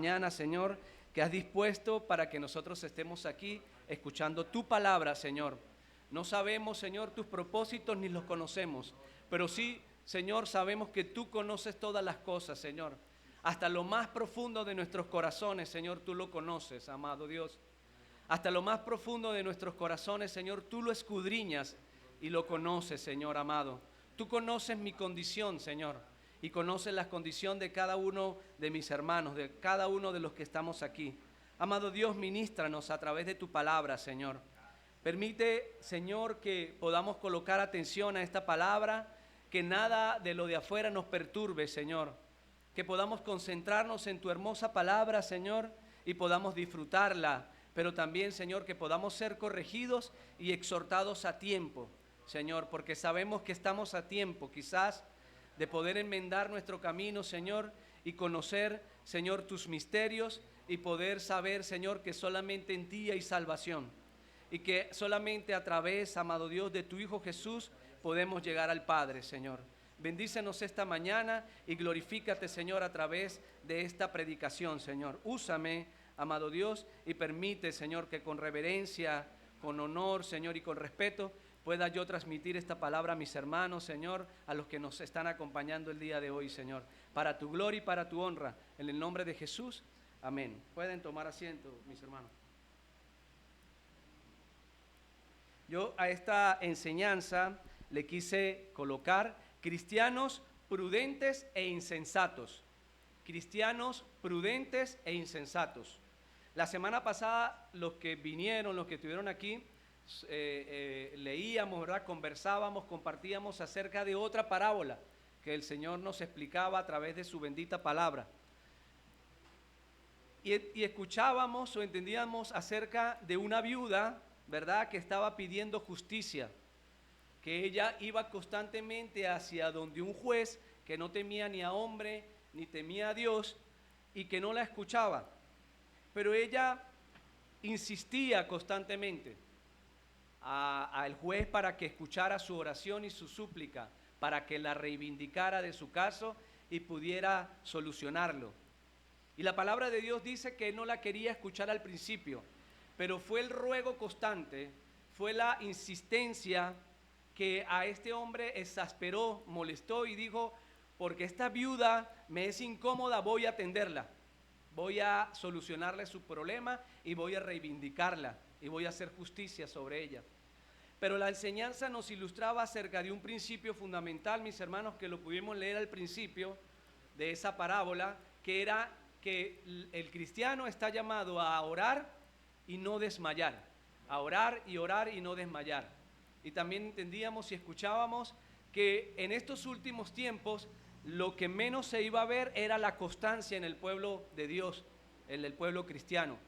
mañana, Señor, que has dispuesto para que nosotros estemos aquí escuchando tu palabra, Señor. No sabemos, Señor, tus propósitos ni los conocemos, pero sí, Señor, sabemos que tú conoces todas las cosas, Señor. Hasta lo más profundo de nuestros corazones, Señor, tú lo conoces, amado Dios. Hasta lo más profundo de nuestros corazones, Señor, tú lo escudriñas y lo conoces, Señor amado. Tú conoces mi condición, Señor, y conoces la condición de cada uno de mis hermanos, de cada uno de los que estamos aquí. Amado Dios, ministranos a través de tu palabra, Señor. Permite, Señor, que podamos colocar atención a esta palabra, que nada de lo de afuera nos perturbe, Señor. Que podamos concentrarnos en tu hermosa palabra, Señor, y podamos disfrutarla, pero también, Señor, que podamos ser corregidos y exhortados a tiempo, Señor, porque sabemos que estamos a tiempo, quizás, de poder enmendar nuestro camino, Señor, y conocer, Señor, tus misterios y poder saber, Señor, que solamente en ti hay salvación y que solamente a través, amado Dios, de tu Hijo Jesús podemos llegar al Padre, Señor. Bendícenos esta mañana y glorifícate, Señor, a través de esta predicación, Señor. Úsame, amado Dios, y permite, Señor, que con reverencia, con honor, Señor, y con respeto pueda yo transmitir esta palabra a mis hermanos, Señor, a los que nos están acompañando el día de hoy, Señor, para tu gloria y para tu honra, en el nombre de Jesús, amén. Pueden tomar asiento, mis hermanos. Yo a esta enseñanza le quise colocar cristianos prudentes e insensatos. Cristianos prudentes e insensatos. La semana pasada los que vinieron, los que estuvieron aquí, leíamos, ¿verdad? Conversábamos, compartíamos acerca de otra parábola que el Señor nos explicaba a través de su bendita palabra. Y escuchábamos o entendíamos acerca de una viuda, ¿verdad?, que estaba pidiendo justicia, que ella iba constantemente hacia donde un juez que no temía ni a hombre ni temía a Dios y que no la escuchaba, pero ella insistía constantemente al juez para que escuchara su oración y su súplica, para que la reivindicara de su caso y pudiera solucionarlo. Y la palabra de Dios dice que no la quería escuchar al principio, pero fue el ruego constante, fue la insistencia que a este hombre exasperó, molestó y dijo: porque esta viuda me es incómoda, voy a atenderla, voy a solucionarle su problema y voy a reivindicarla y voy a hacer justicia sobre ella. Pero la enseñanza nos ilustraba acerca de un principio fundamental, mis hermanos, que lo pudimos leer al principio de esa parábola, que era que el cristiano está llamado a orar y no desmayar, a orar y no desmayar. Y también entendíamos y escuchábamos que en estos últimos tiempos lo que menos se iba a ver era la constancia en el pueblo de Dios, en el pueblo cristiano.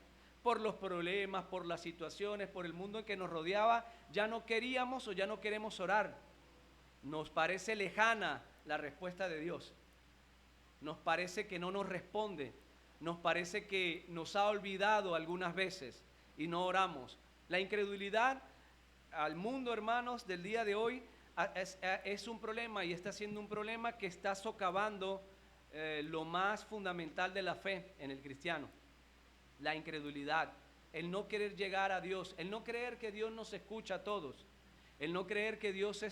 Por los problemas, por las situaciones, por el mundo en que nos rodeaba, ya no queríamos o ya no queremos orar. Nos parece lejana la respuesta de Dios. Nos parece que no nos responde. Nos parece que nos ha olvidado algunas veces y no oramos. La incredulidad al mundo, hermanos, del día de hoy es un problema y está siendo un problema que está socavando lo más fundamental de la fe en el cristiano. La incredulidad, el no querer llegar a Dios, el no creer que Dios nos escucha a todos, el no creer que Dios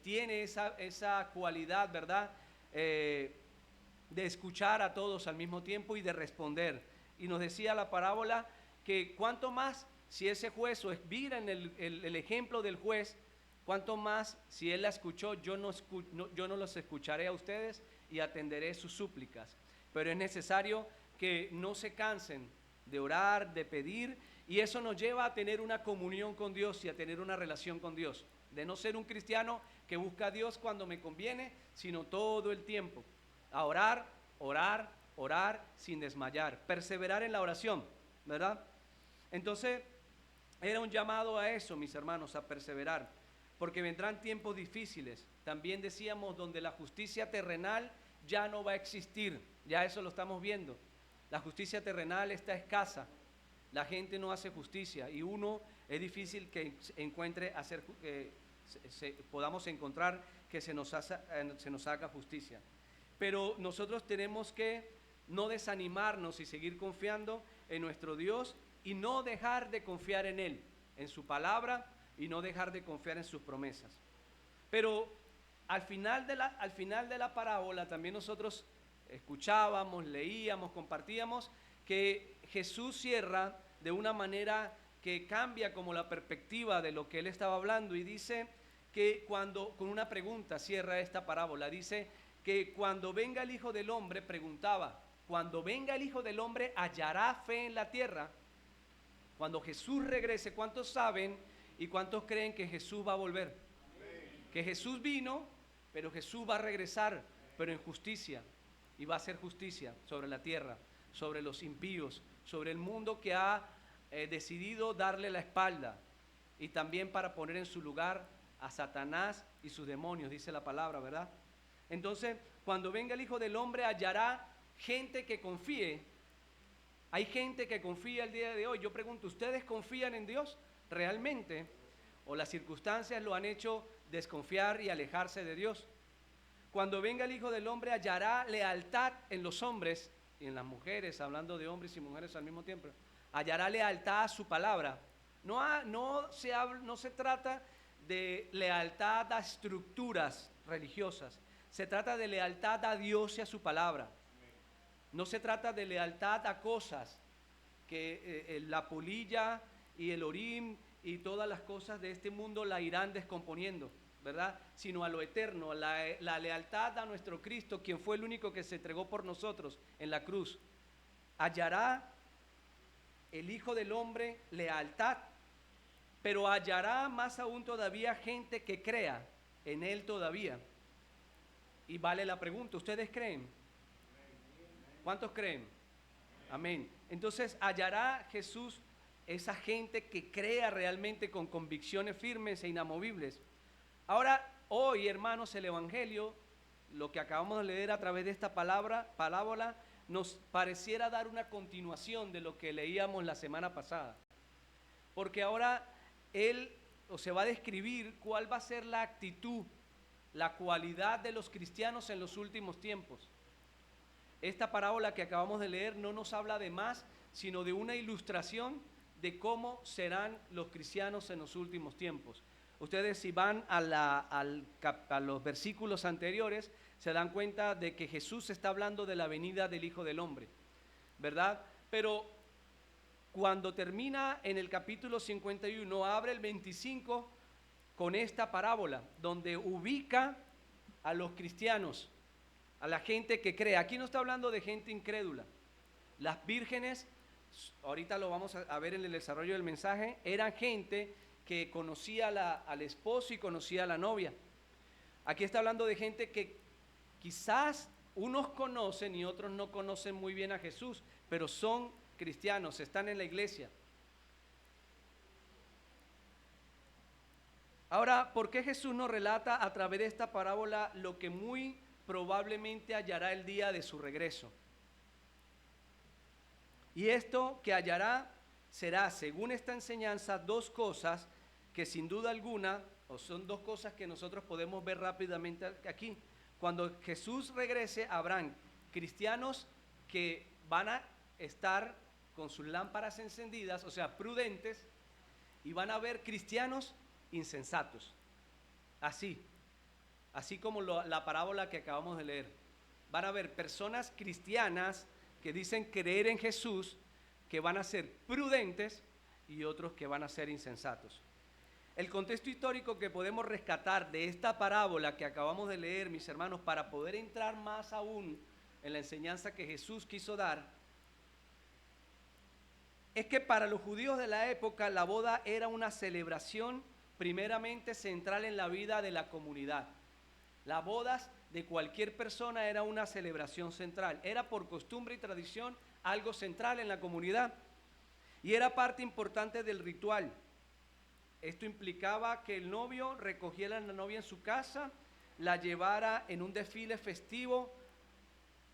tiene esa cualidad, ¿verdad?, de escuchar a todos al mismo tiempo y de responder. Y nos decía la parábola que cuánto más si ese juez, o miren el ejemplo del juez, cuánto más si él la escuchó, yo no los escucharé a ustedes y atenderé sus súplicas. Pero es necesario que no se cansen de orar, de pedir, y eso nos lleva a tener una comunión con Dios y a tener una relación con Dios, de no ser un cristiano que busca a Dios cuando me conviene, sino todo el tiempo, a orar, orar, orar sin desmayar, perseverar en la oración, ¿verdad? Entonces, era un llamado a eso, mis hermanos, a perseverar, porque vendrán tiempos difíciles, también decíamos, donde la justicia terrenal ya no va a existir, ya eso lo estamos viendo. La justicia terrenal está escasa, la gente no hace justicia y es difícil que podamos encontrar que se nos haga justicia. Pero nosotros tenemos que no desanimarnos y seguir confiando en nuestro Dios y no dejar de confiar en Él, en su palabra y no dejar de confiar en sus promesas. Pero al final de la parábola también nosotros escuchábamos, leíamos, compartíamos que Jesús cierra de una manera que cambia como la perspectiva de lo que Él estaba hablando y dice que con una pregunta cierra esta parábola, dice que cuando venga el Hijo del Hombre, preguntaba, cuando venga el Hijo del Hombre, ¿hallará fe en la tierra? Cuando Jesús regrese, ¿cuántos saben y cuántos creen que Jesús va a volver? Amén. Que Jesús vino, pero Jesús va a regresar, pero en justicia, y va a hacer justicia sobre la tierra, sobre los impíos, sobre el mundo que ha decidido darle la espalda, y también para poner en su lugar a Satanás y sus demonios, dice la palabra, ¿verdad? Entonces, cuando venga el Hijo del Hombre, hallará gente que confíe. Hay gente que confía el día de hoy. Yo pregunto, ¿ustedes confían en Dios realmente? ¿O las circunstancias lo han hecho desconfiar y alejarse de Dios? Cuando venga el Hijo del Hombre, hallará lealtad en los hombres y en las mujeres, hablando de hombres y mujeres al mismo tiempo. Hallará lealtad a su palabra. No se trata de lealtad a estructuras religiosas. Se trata de lealtad a Dios y a su palabra. No se trata de lealtad a cosas, que la polilla y el orim y todas las cosas de este mundo la irán descomponiendo, ¿verdad? Sino a lo eterno, la lealtad a nuestro Cristo, quien fue el único que se entregó por nosotros en la cruz. Hallará el Hijo del Hombre lealtad, pero hallará más aún todavía gente que crea en Él todavía. Y vale la pregunta, ¿ustedes creen? ¿Cuántos creen? Amén. Entonces hallará Jesús esa gente que crea realmente con convicciones firmes e inamovibles. Ahora, hoy, hermanos, el Evangelio, lo que acabamos de leer a través de esta parábola, nos pareciera dar una continuación de lo que leíamos la semana pasada. Porque ahora se va a describir cuál va a ser la actitud, la cualidad de los cristianos en los últimos tiempos. Esta parábola que acabamos de leer no nos habla de más, sino de una ilustración de cómo serán los cristianos en los últimos tiempos. Ustedes, si van a los versículos anteriores, se dan cuenta de que Jesús está hablando de la venida del Hijo del Hombre, ¿verdad? Pero cuando termina en el capítulo 51, abre el 25 con esta parábola, donde ubica a los cristianos, a la gente que cree. Aquí no está hablando de gente incrédula. Las vírgenes, ahorita lo vamos a ver en el desarrollo del mensaje, eran gente que conocía al esposo y conocía a la novia. Aquí está hablando de gente que quizás unos conocen y otros no conocen muy bien a Jesús, pero son cristianos, están en la iglesia. Ahora, ¿por qué Jesús nos relata a través de esta parábola lo que muy probablemente hallará el día de su regreso? Y esto que hallará será, según esta enseñanza, dos cosas que sin duda alguna, o son dos cosas que nosotros podemos ver rápidamente aquí. Cuando Jesús regrese, habrán cristianos que van a estar con sus lámparas encendidas, o sea, prudentes, y van a haber cristianos insensatos. Así como la parábola que acabamos de leer. Van a haber personas cristianas que dicen creer en Jesús, que van a ser prudentes, y otros que van a ser insensatos. El contexto histórico que podemos rescatar de esta parábola que acabamos de leer, mis hermanos, para poder entrar más aún en la enseñanza que Jesús quiso dar, es que para los judíos de la época la boda era una celebración primeramente central en la vida de la comunidad. Las bodas de cualquier persona era una celebración central, era por costumbre y tradición algo central en la comunidad y era parte importante del ritual. Esto implicaba que el novio recogiera a la novia en su casa, la llevara en un desfile festivo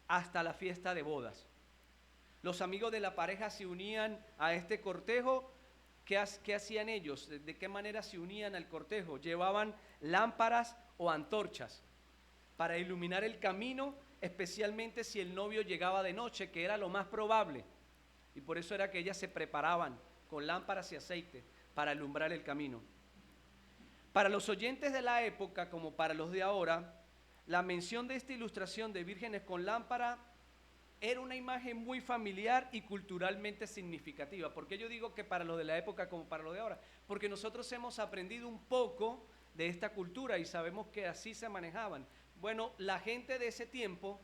hasta la fiesta de bodas. Los amigos de la pareja se unían a este cortejo. ¿Qué hacían ellos? ¿De qué manera se unían al cortejo? Llevaban lámparas o antorchas para iluminar el camino especialmente si el novio llegaba de noche, que era lo más probable. Y por eso era que ellas se preparaban con lámparas y aceite para alumbrar el camino. Para los oyentes de la época, como para los de ahora, la mención de esta ilustración de vírgenes con lámpara era una imagen muy familiar y culturalmente significativa. ¿Por qué yo digo que para los de la época como para los de ahora? Porque nosotros hemos aprendido un poco de esta cultura y sabemos que así se manejaban. Bueno, la gente de ese tiempo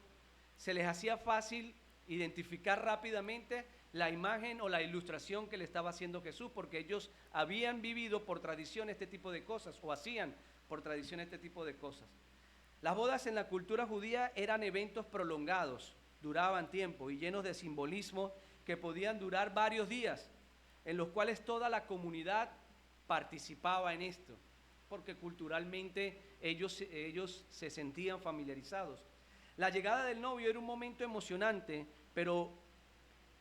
se les hacía fácil identificar rápidamente la imagen o la ilustración que le estaba haciendo Jesús, porque ellos habían vivido por tradición este tipo de cosas, o hacían por tradición este tipo de cosas. Las bodas en la cultura judía eran eventos prolongados, duraban tiempo y llenos de simbolismo que podían durar varios días, en los cuales toda la comunidad participaba en esto, porque culturalmente ellos se sentían familiarizados. La llegada del novio era un momento emocionante, pero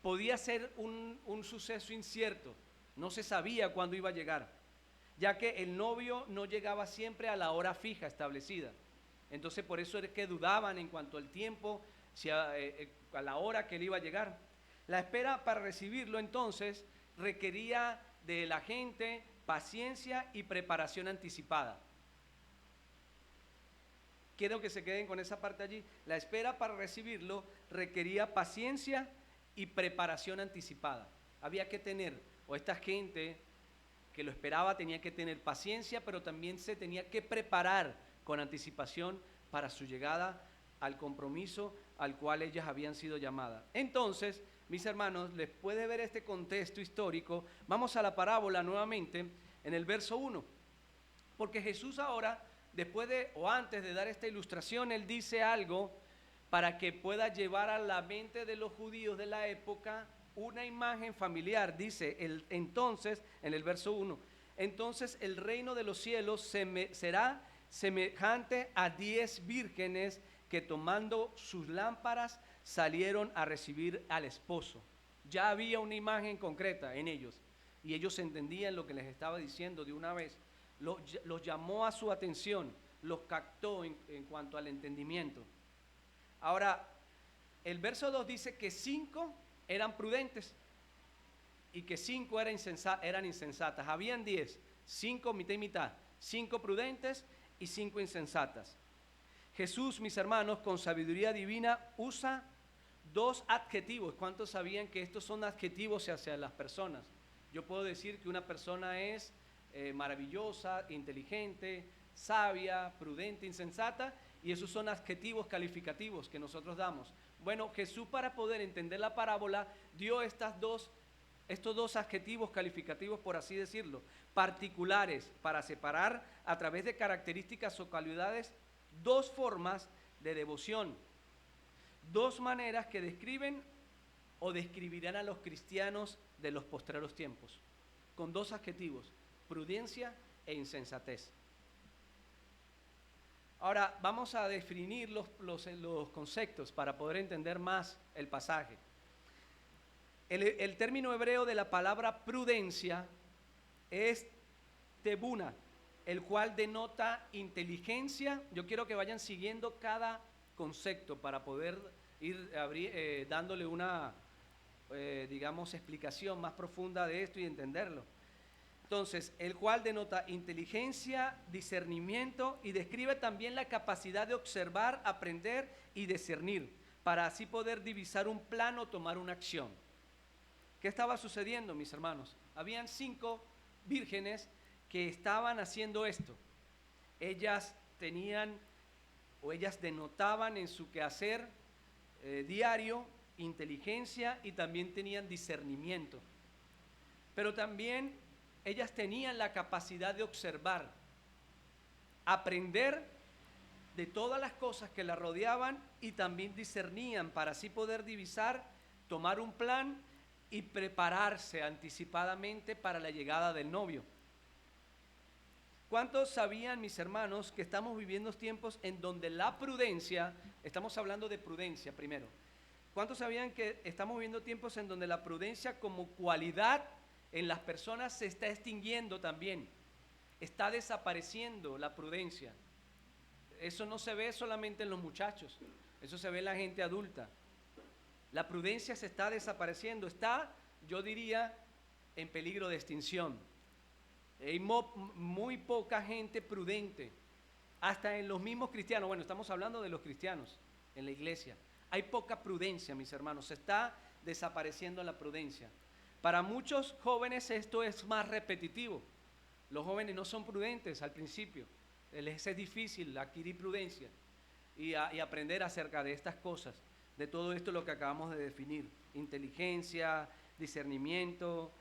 podía ser un suceso incierto. No se sabía cuándo iba a llegar, ya que el novio no llegaba siempre a la hora fija establecida. Entonces por eso es que dudaban en cuanto al tiempo, a la hora que él iba a llegar. La espera para recibirlo entonces requería de la gente paciencia y preparación anticipada. Quiero que se queden con esa parte allí. La espera para recibirlo requería paciencia y preparación anticipada. Había que tener, o esta gente que lo esperaba tenía que tener paciencia, pero también se tenía que preparar con anticipación para su llegada al compromiso al cual ellas habían sido llamadas. Entonces, mis hermanos, les puede ver este contexto histórico. Vamos a la parábola nuevamente en el verso 1, porque Jesús ahora, después de o antes de dar esta ilustración, él dice algo para que pueda llevar a la mente de los judíos de la época una imagen familiar. Dice entonces, en el verso 1, entonces el reino de los cielos será semejante a 10 vírgenes que tomando sus lámparas salieron a recibir al esposo. Ya había una imagen concreta en ellos y ellos entendían lo que les estaba diciendo de una vez. Los llamó a su atención, los captó en cuanto al entendimiento. Ahora, el verso 2 dice que 5 eran prudentes y que 5 eran insensatas. Habían 10, 5 mitad y mitad, 5 prudentes y 5 insensatas. Jesús, mis hermanos, con sabiduría divina usa 2 adjetivos. ¿Cuántos sabían que estos son adjetivos hacia las personas? Yo puedo decir que una persona es maravillosa, inteligente, sabia, prudente, insensata, y esos son adjetivos calificativos que nosotros damos. Bueno, Jesús, para poder entender la parábola, dio estos dos adjetivos calificativos, por así decirlo, particulares, para separar a través de características o cualidades 2 formas de devoción, 2 maneras que describen o describirán a los cristianos de los postreros tiempos, con 2 adjetivos, prudencia e insensatez. Ahora vamos a definir los conceptos para poder entender más el pasaje. El término hebreo de la palabra prudencia es tebuna, el cual denota inteligencia. Yo quiero que vayan siguiendo cada concepto para poder ir dándole una, digamos, explicación más profunda de esto y entenderlo. Entonces, el cual denota inteligencia, discernimiento y describe también la capacidad de observar, aprender y discernir, para así poder divisar un plan o tomar una acción. ¿Qué estaba sucediendo, mis hermanos? Habían 5 vírgenes que estaban haciendo esto. Ellas denotaban en su quehacer diario inteligencia y también tenían discernimiento. Pero también ellas tenían la capacidad de observar, aprender de todas las cosas que la rodeaban y también discernían para así poder divisar, tomar un plan y prepararse anticipadamente para la llegada del novio. ¿Cuántos sabían, mis hermanos, que estamos viviendo tiempos en donde la prudencia, estamos hablando de prudencia primero, ¿cuántos sabían que estamos viviendo tiempos en donde la prudencia como cualidad en las personas se está extinguiendo también? Está desapareciendo la prudencia. Eso no se ve solamente en los muchachos. Eso se ve en la gente adulta. La prudencia se está desapareciendo, está, yo diría, en peligro de extinción. Hay muy poca gente prudente, hasta en los mismos cristianos. Bueno, estamos hablando de los cristianos en la iglesia. Hay poca prudencia, mis hermanos, se está desapareciendo la prudencia. Para muchos jóvenes esto es más repetitivo. Los jóvenes no son prudentes al principio. Les es difícil adquirir prudencia y aprender acerca de estas cosas, de todo esto lo que acabamos de definir: inteligencia, discernimiento,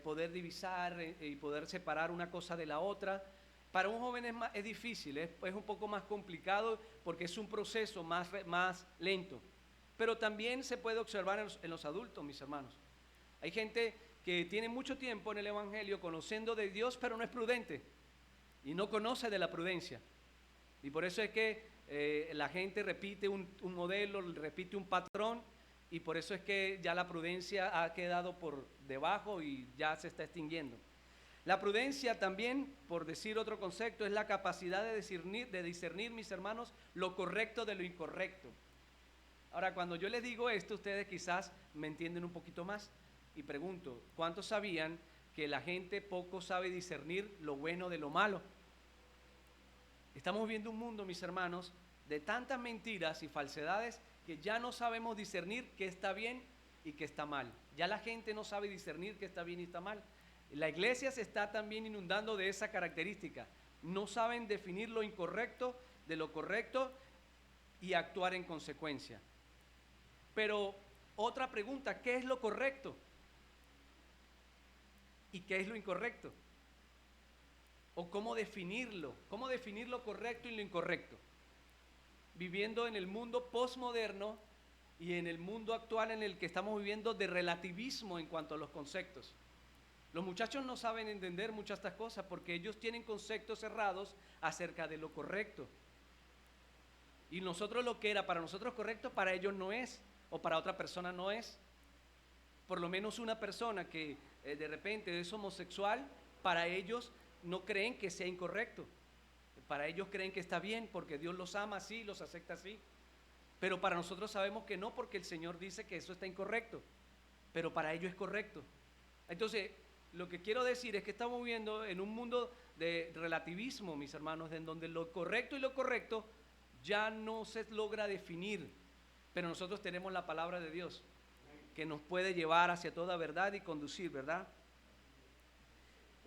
poder divisar y poder separar una cosa de la otra. Para un joven es difícil, es un poco más complicado porque es un proceso más lento. Pero también se puede observar en los adultos, mis hermanos. Hay gente que tiene mucho tiempo en el Evangelio conociendo de Dios, pero no es prudente y no conoce de la prudencia. Y por eso es que la gente repite un modelo, repite un patrón, y por eso es que ya la prudencia ha quedado por debajo y ya se está extinguiendo. La prudencia también, por decir otro concepto, es la capacidad de discernir, mis hermanos, lo correcto de lo incorrecto. Ahora, cuando yo les digo esto, ustedes quizás me entienden un poquito más y pregunto, ¿cuántos sabían que la gente poco sabe discernir lo bueno de lo malo? Estamos viendo un mundo, mis hermanos, de tantas mentiras y falsedades que ya no sabemos discernir qué está bien y qué está mal. Ya la gente no sabe discernir qué está bien y está mal. La iglesia se está también inundando de esa característica. No saben definir lo incorrecto de lo correcto y actuar en consecuencia. Pero otra pregunta, ¿qué es lo correcto? ¿Y qué es lo incorrecto? ¿O cómo definirlo? ¿Cómo definir lo correcto y lo incorrecto? Viviendo en el mundo postmoderno y en el mundo actual en el que estamos viviendo de relativismo en cuanto a los conceptos. Los muchachos no saben entender muchas de estas cosas porque ellos tienen conceptos errados acerca de lo correcto. Y nosotros lo que era para nosotros correcto, para ellos no es, o para otra persona no es. Por lo menos una persona que de repente es homosexual, para ellos no creen que sea incorrecto. Para ellos creen que está bien porque Dios los ama así, los acepta así. Pero para nosotros sabemos que no, porque el Señor dice que eso está incorrecto. Pero para ellos es correcto. Entonces, lo que quiero decir es que estamos viviendo en un mundo de relativismo, mis hermanos, en donde lo correcto y lo correcto ya no se logra definir. Pero nosotros tenemos la palabra de Dios que nos puede llevar hacia toda verdad y conducir, ¿verdad?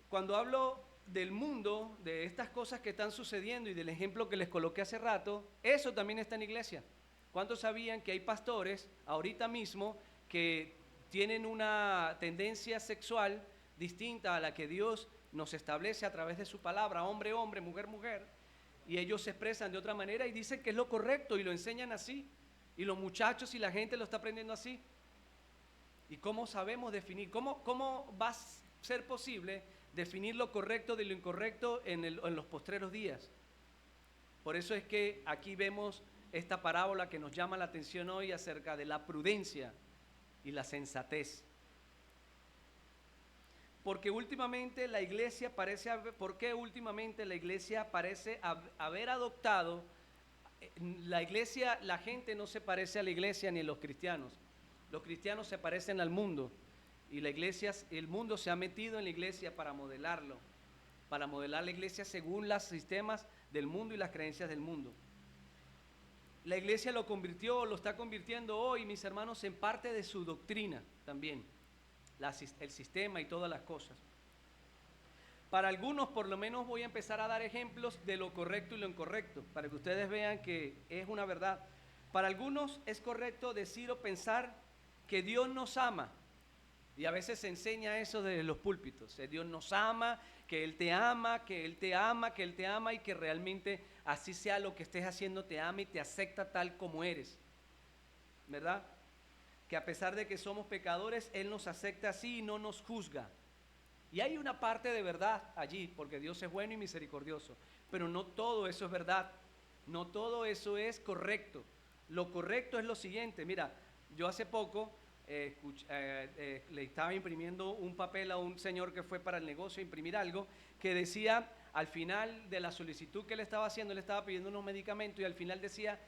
Cuando hablo del mundo, de estas cosas que están sucediendo y del ejemplo que les coloqué hace rato, eso también está en la iglesia. ¿Cuántos sabían que hay pastores ahorita mismo que tienen una tendencia sexual distinta a la que Dios nos establece a través de su palabra, hombre, hombre, mujer, mujer, y ellos se expresan de otra manera y dicen que es lo correcto y lo enseñan así, y los muchachos y la gente lo está aprendiendo así? ¿Y cómo sabemos definir? ¿Cómo va a ser posible definir lo correcto de lo incorrecto en los postreros días? Por eso es que aquí vemos esta parábola que nos llama la atención hoy acerca de la prudencia y la sensatez. Porque últimamente la iglesia parece haber adoptado, la gente no se parece a la iglesia ni a los cristianos. Los cristianos se parecen al mundo y el mundo se ha metido en la iglesia para modelarlo, para modelar la iglesia según los sistemas del mundo y las creencias del mundo. La iglesia lo está convirtiendo hoy, mis hermanos, en parte de su doctrina también, el sistema y todas las cosas. Para algunos, por lo menos, voy a empezar a dar ejemplos de lo correcto y lo incorrecto, para que ustedes vean que es una verdad. Para algunos es correcto decir o pensar que Dios nos ama, y a veces se enseña eso desde los púlpitos, Dios nos ama, que Él te ama, que Él te ama, que Él te ama, y que realmente así sea lo que estés haciendo, te ama y te acepta tal como eres, ¿verdad? Que a pesar de que somos pecadores, Él nos acepta así y no nos juzga. Y hay una parte de verdad allí, porque Dios es bueno y misericordioso, pero no todo eso es verdad, no todo eso es correcto. Lo correcto es lo siguiente. Mira, yo hace poco le estaba imprimiendo un papel a un señor que fue para el negocio a imprimir algo que decía, al final de la solicitud que le estaba haciendo, le estaba pidiendo unos medicamentos y al final decía,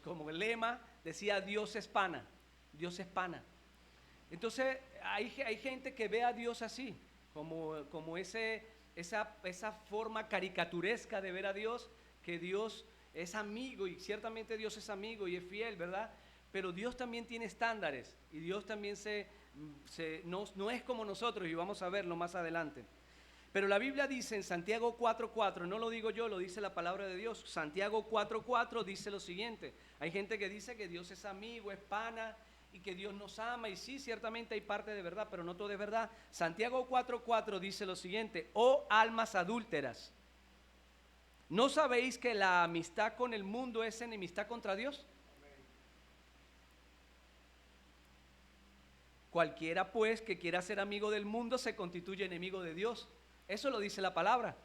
como el lema, decía Dios es pana, Dios es pana. Entonces hay gente que ve a Dios así, como esa forma caricaturesca de ver a Dios, que Dios es amigo, y ciertamente Dios es amigo y es fiel, ¿verdad? Pero Dios también tiene estándares, y Dios también no es como nosotros, y vamos a verlo más adelante. Pero la Biblia dice en Santiago 4:4, no lo digo yo, lo dice la palabra de Dios. Santiago 4:4 dice lo siguiente: hay gente que dice que Dios es amigo, es pana, y que Dios nos ama, y sí, ciertamente hay parte de verdad, pero no todo es verdad. Santiago 4:4 dice lo siguiente: oh almas adúlteras, ¿no sabéis que la amistad con el mundo es enemistad contra Dios? Cualquiera pues que quiera ser amigo del mundo se constituye enemigo de Dios. Eso lo dice la palabra.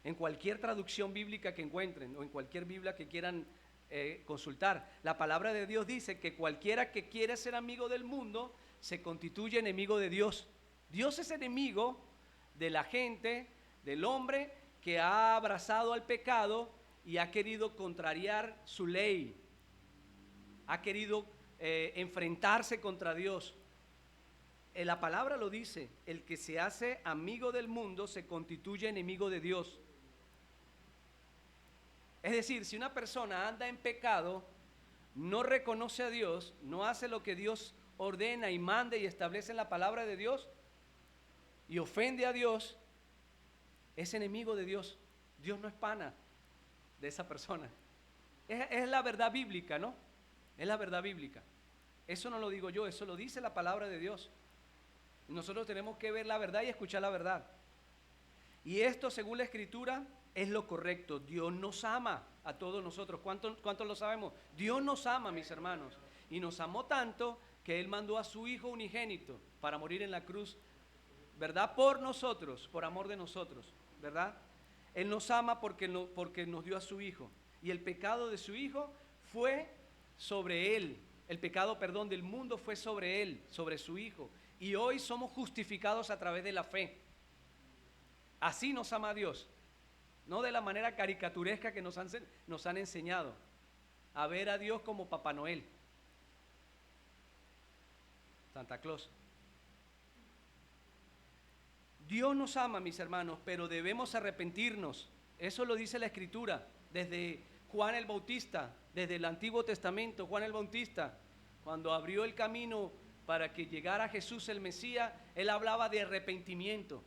En cualquier traducción bíblica que encuentren, o en cualquier Biblia que quieran consultar, la palabra de Dios dice que cualquiera que quiere ser amigo del mundo se constituye enemigo de Dios. Dios es enemigo de la gente, del hombre que ha abrazado al pecado y ha querido contrariar su ley, ha querido enfrentarse contra Dios. La palabra lo dice: el que se hace amigo del mundo se constituye enemigo de Dios. Es decir, si una persona anda en pecado, no reconoce a Dios, no hace lo que Dios ordena y manda y establece en la palabra de Dios, y ofende a Dios, es enemigo de Dios. Dios no es pana de esa persona. Es la verdad bíblica, ¿no? Es la verdad bíblica. Eso no lo digo yo, eso lo dice la palabra de Dios. Nosotros tenemos que ver la verdad y escuchar la verdad. Y esto, según la Escritura, es lo correcto. Dios nos ama a todos nosotros. ¿Cuántos lo sabemos? Dios nos ama, mis hermanos. Y nos amó tanto que Él mandó a su Hijo unigénito para morir en la cruz, ¿verdad? Por nosotros, por amor de nosotros, ¿verdad? Él nos ama porque nos dio a su Hijo. Y el pecado de su Hijo fue sobre Él. El pecado, perdón, del mundo fue sobre Él, sobre su Hijo. Y hoy somos justificados a través de la fe. Así nos ama Dios, no de la manera caricaturesca que nos han enseñado, a ver a Dios como Papá Noel, Santa Claus. Dios nos ama, mis hermanos, pero debemos arrepentirnos. Eso lo dice la Escritura, desde Juan el Bautista, desde el Antiguo Testamento. Juan el Bautista, cuando abrió el camino para que llegara Jesús el Mesías, él hablaba de arrepentimiento.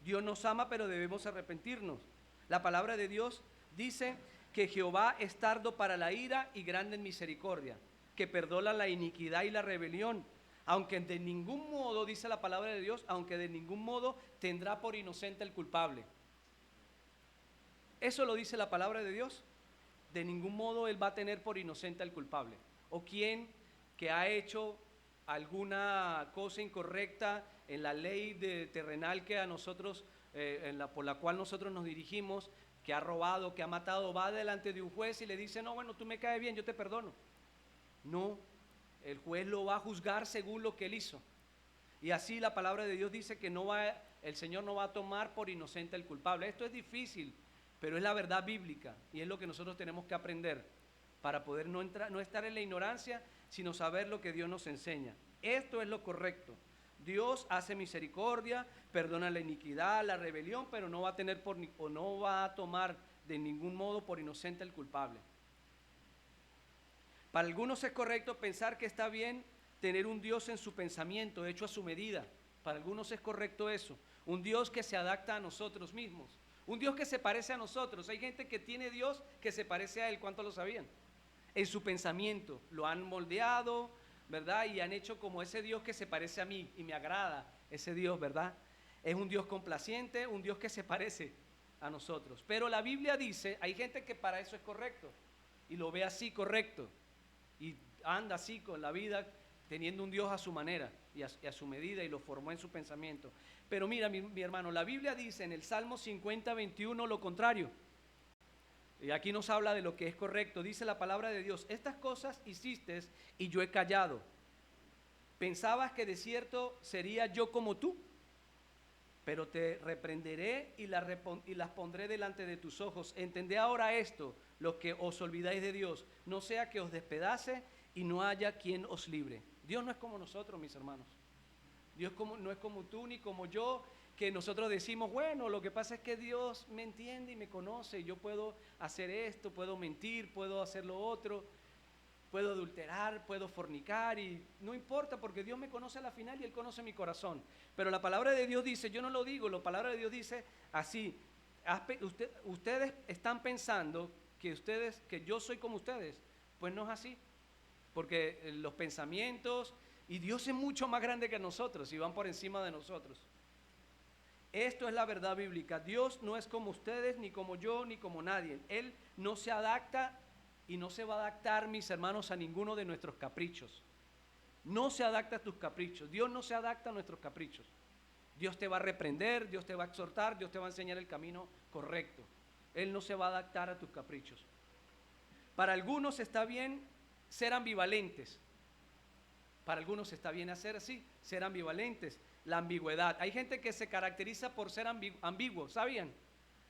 Dios nos ama, pero debemos arrepentirnos. La palabra de Dios dice que Jehová es tardo para la ira y grande en misericordia, que perdona la iniquidad y la rebelión, aunque de ningún modo, dice la palabra de Dios, aunque de ningún modo tendrá por inocente el culpable. Eso lo dice la palabra de Dios. De ningún modo Él va a tener por inocente al culpable. O quien que ha hecho alguna cosa incorrecta en la ley terrenal que a nosotros, por la cual nosotros nos dirigimos, que ha robado, que ha matado, va delante de un juez y le dice: no, bueno, tú me caes bien, yo te perdono. No, el juez lo va a juzgar según lo que él hizo. Y así la palabra de Dios dice que el Señor no va a tomar por inocente al culpable. Esto es difícil, pero es la verdad bíblica y es lo que nosotros tenemos que aprender para poder no estar en la ignorancia, sino saber lo que Dios nos enseña. Esto es lo correcto. Dios hace misericordia, perdona la iniquidad, la rebelión, pero no va a tener no va a tomar de ningún modo por inocente al culpable. Para algunos es correcto pensar que está bien tener un Dios en su pensamiento, hecho a su medida. Para algunos es correcto eso. Un Dios que se adapta a nosotros mismos. Un Dios que se parece a nosotros. Hay gente que tiene Dios que se parece a Él. ¿Cuántos lo sabían? En su pensamiento. Lo han moldeado, ¿verdad? Y han hecho como ese Dios que se parece a mí y me agrada ese Dios, ¿verdad? Es un Dios complaciente, un Dios que se parece a nosotros. Pero la Biblia dice, hay gente que para eso es correcto y lo ve así correcto y anda así con la vida teniendo un Dios a su manera y a su medida y lo formó en su pensamiento. Pero mira, mi hermano, la Biblia dice en el Salmo 50:21 lo contrario. Y aquí nos habla de lo que es correcto. Dice la palabra de Dios: estas cosas hiciste y yo he callado. ¿Pensabas que de cierto sería yo como tú? pero te reprenderé y las pondré delante de tus ojos. Entended ahora esto, los que os olvidáis de Dios, no sea que os despedace y no haya quien os libre. Dios no es como nosotros, mis hermanos. Dios no es como tú ni como yo, que nosotros decimos, bueno, lo que pasa es que Dios me entiende y me conoce, yo puedo hacer esto, puedo mentir, puedo hacer lo otro, puedo adulterar, puedo fornicar y no importa porque Dios me conoce a la final y Él conoce mi corazón. Pero la palabra de Dios dice, yo no lo digo, la palabra de Dios dice así, ustedes están pensando que yo soy como ustedes, pues no es así, porque los pensamientos y Dios es mucho más grande que nosotros y van por encima de nosotros. Esto es la verdad bíblica. Dios no es como ustedes, ni como yo, ni como nadie. Él no se adapta y no se va a adaptar, mis hermanos, a ninguno de nuestros caprichos. No se adapta a tus caprichos. Dios no se adapta a nuestros caprichos. Dios te va a reprender, Dios te va a exhortar, Dios te va a enseñar el camino correcto. Él no se va a adaptar a tus caprichos. Para algunos está bien ser ambivalentes. Para algunos está bien hacer así, ser ambivalentes. La ambigüedad. Hay gente que se caracteriza por ser ambiguos, ¿sabían?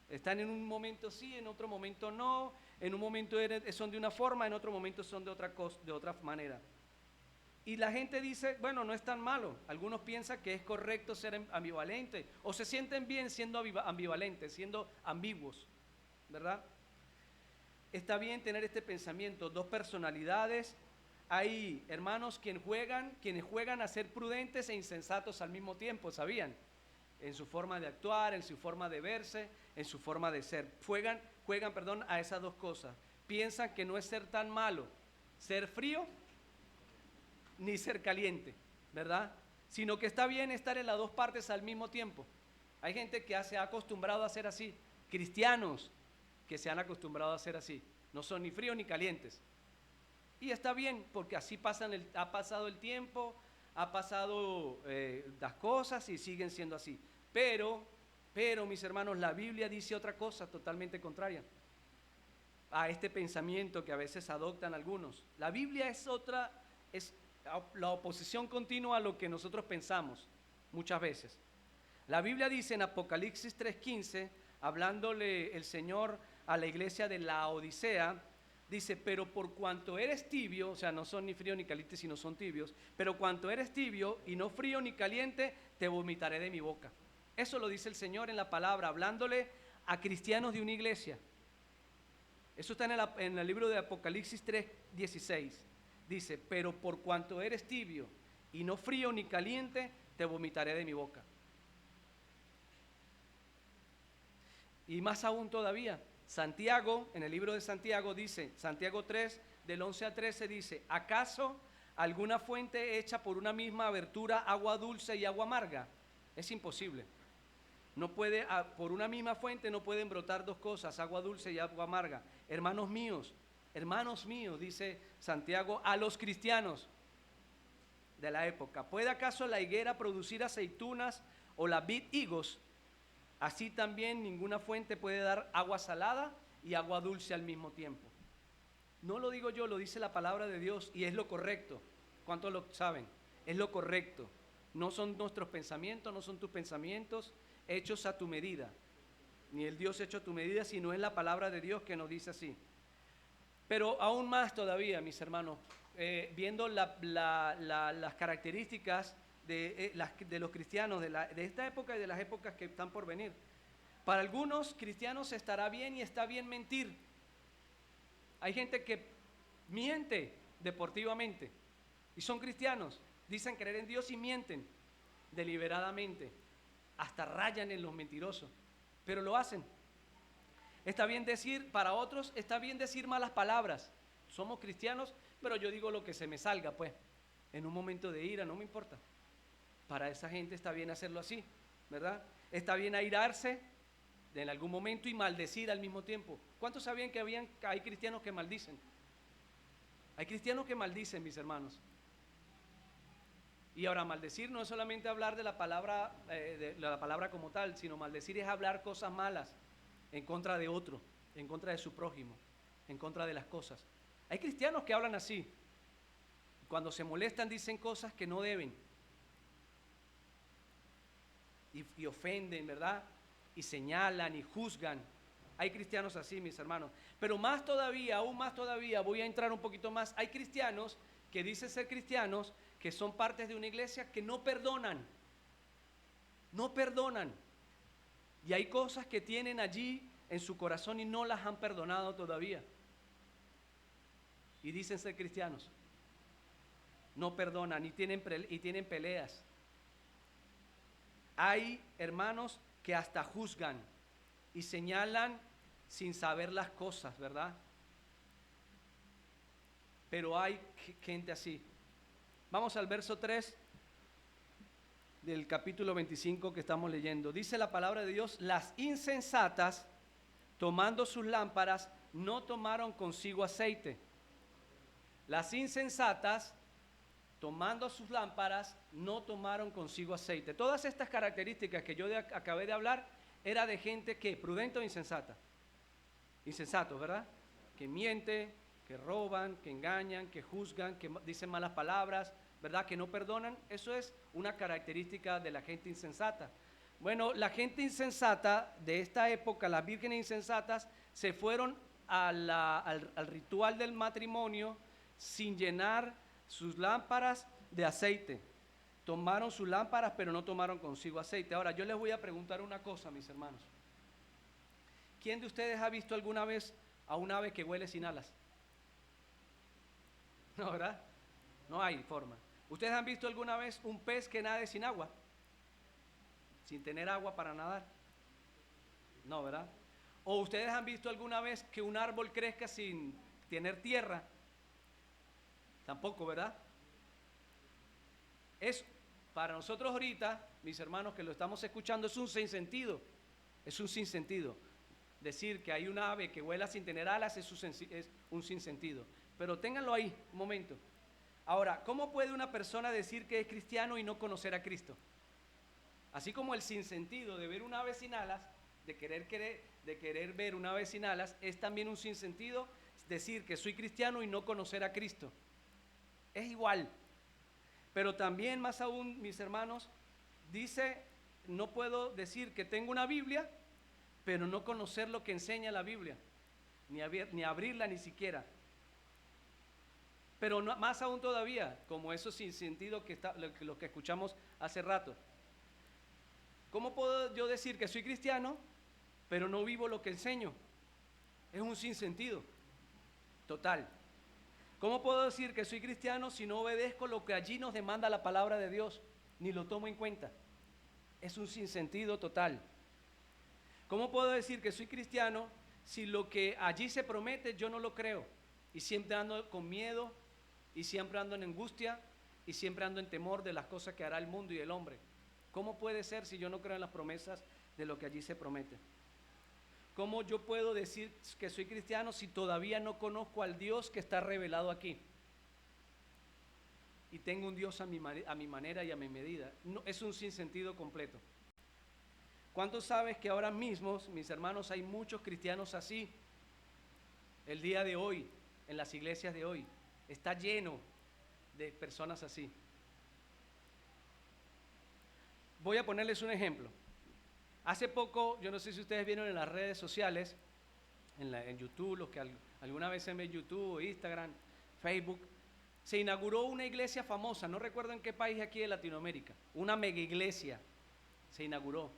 Están en un momento sí, en otro momento no. En un momento son de una forma, en otro momento son de otra cosa, de otra manera. Y la gente dice, bueno, no es tan malo. Algunos piensan que es correcto ser ambivalente o se sienten bien siendo ambivalentes, siendo ambiguos, ¿verdad? Está bien tener este pensamiento, dos personalidades. Hay hermanos quienes juegan a ser prudentes e insensatos al mismo tiempo, ¿sabían? En su forma de actuar, en su forma de verse, en su forma de ser. Juegan, a esas dos cosas. Piensan que no es ser tan malo, ser frío ni ser caliente, ¿verdad? Sino que está bien estar en las dos partes al mismo tiempo. Hay gente que se ha acostumbrado a ser así. Cristianos que se han acostumbrado a ser así. No son ni fríos ni calientes. Y está bien, porque así ha pasado el tiempo, ha pasado las cosas y siguen siendo así. Pero, mis hermanos, la Biblia dice otra cosa totalmente contraria a este pensamiento que a veces adoptan algunos. La Biblia es la oposición continua a lo que nosotros pensamos muchas veces. La Biblia dice en Apocalipsis 3:15, hablándole el Señor a la iglesia de Laodicea, dice, pero por cuanto eres tibio, o sea, no son ni frío ni caliente, sino son tibios, pero cuanto eres tibio y no frío ni caliente, te vomitaré de mi boca. Eso lo dice el Señor en la palabra, hablándole a cristianos de una iglesia. Eso está en el libro de Apocalipsis 3:16. Dice, pero por cuanto eres tibio y no frío ni caliente, te vomitaré de mi boca. Y más aún todavía, Santiago, en el libro de Santiago dice, Santiago 3, del 11 al 13 dice, ¿acaso alguna fuente hecha por una misma abertura agua dulce y agua amarga? Es imposible. No puede, por una misma fuente no pueden brotar dos cosas, agua dulce y agua amarga. Hermanos míos, dice Santiago a los cristianos de la época, ¿puede acaso la higuera producir aceitunas o la vid higos? Así también ninguna fuente puede dar agua salada y agua dulce al mismo tiempo. No lo digo yo, lo dice la palabra de Dios y es lo correcto. ¿Cuántos lo saben? Es lo correcto. No son nuestros pensamientos, no son tus pensamientos hechos a tu medida, ni el Dios hecho a tu medida, sino es la palabra de Dios que nos dice así. Pero aún más todavía, mis hermanos, viendo las características de los cristianos de esta época y de las épocas que están por venir. Para algunos cristianos estará bien y está bien mentir. Hay gente que miente deportivamente y son cristianos, dicen creer en Dios y mienten deliberadamente, hasta rayan en los mentirosos, pero lo hacen. Está bien decir, para otros está bien decir malas palabras. Somos cristianos, pero yo digo lo que se me salga, pues, en un momento de ira, no me importa. Para esa gente está bien hacerlo así, ¿verdad? Está bien airarse en algún momento y maldecir al mismo tiempo. ¿Cuántos sabían que hay cristianos que maldicen? Hay cristianos que maldicen, mis hermanos. Y ahora, maldecir no es solamente hablar de la palabra como tal, sino maldecir es hablar cosas malas en contra de otro, en contra de su prójimo, en contra de las cosas. Hay cristianos que hablan así. Cuando se molestan dicen cosas que no deben. Y y ofenden, ¿verdad? Y señalan y juzgan. Hay cristianos así, mis hermanos. Pero más todavía, aún más todavía, voy a entrar un poquito más. Hay cristianos que dicen ser cristianos, que son partes de una iglesia que no perdonan. No perdonan. Y hay cosas que tienen allí en su corazón y no las han perdonado todavía. Y dicen ser cristianos. No perdonan y tienen peleas. Hay hermanos que hasta juzgan y señalan sin saber las cosas, ¿verdad? Pero hay gente así. Vamos al verso 3 del capítulo 25 que estamos leyendo. Dice la palabra de Dios: las insensatas, tomando sus lámparas, no tomaron consigo aceite. Las insensatas, tomando sus lámparas, no tomaron consigo aceite. Todas estas características que yo acabé de hablar, era de gente que, prudente o insensata. Insensatos, ¿verdad? Que miente, que roban, que engañan, que juzgan, que dicen malas palabras, ¿verdad? Que no perdonan. Eso es una característica de la gente insensata. Bueno, la gente insensata de esta época, las vírgenes insensatas, se fueron al ritual del matrimonio sin llenar sus lámparas de aceite. Tomaron sus lámparas, pero no tomaron consigo aceite. Ahora, yo les voy a preguntar una cosa, mis hermanos. ¿Quién de ustedes ha visto alguna vez a un ave que huele sin alas? No, ¿verdad? No hay forma. ¿Ustedes han visto alguna vez un pez que nade sin agua? Sin tener agua para nadar. No, ¿verdad? ¿O ustedes han visto alguna vez que un árbol crezca sin tener tierra? Tampoco, ¿verdad? Es para nosotros ahorita, mis hermanos que lo estamos escuchando, es un sinsentido. Es un sinsentido. Decir que hay un ave que vuela sin tener alas es un sinsentido. Pero ténganlo ahí, un momento. Ahora, ¿cómo puede una persona decir que es cristiano y no conocer a Cristo? Así como el sinsentido de ver un ave sin alas, de querer ver un ave sin alas, es también un sinsentido decir que soy cristiano y no conocer a Cristo. Es igual. Pero también, más aún, mis hermanos, dice, no puedo decir que tengo una Biblia, pero no conocer lo que enseña la Biblia, ni abrirla ni siquiera. Pero no, más aún todavía, como eso sin sentido lo que escuchamos hace rato. ¿Cómo puedo yo decir que soy cristiano, pero no vivo lo que enseño? Es un sinsentido total. ¿Cómo puedo decir que soy cristiano si no obedezco lo que allí nos demanda la palabra de Dios, ni lo tomo en cuenta? Es un sinsentido total. ¿Cómo puedo decir que soy cristiano si lo que allí se promete yo no lo creo? Y siempre ando con miedo, y siempre ando en angustia, y siempre ando en temor de las cosas que hará el mundo y el hombre. ¿Cómo puede ser si yo no creo en las promesas de lo que allí se promete? ¿Cómo yo puedo decir que soy cristiano si todavía no conozco al Dios que está revelado aquí? Y tengo un Dios a mi manera y a mi medida. No, es un sinsentido completo. ¿Cuántos sabes que ahora mismo, mis hermanos, hay muchos cristianos así? El día de hoy, en las iglesias de hoy, está lleno de personas así. Voy a ponerles un ejemplo. Hace poco, yo no sé si ustedes vieron en las redes sociales, en YouTube, los que alguna vez se ven YouTube, Instagram, Facebook, se inauguró una iglesia famosa, no recuerdo en qué país aquí de Latinoamérica, una mega iglesia se inauguró.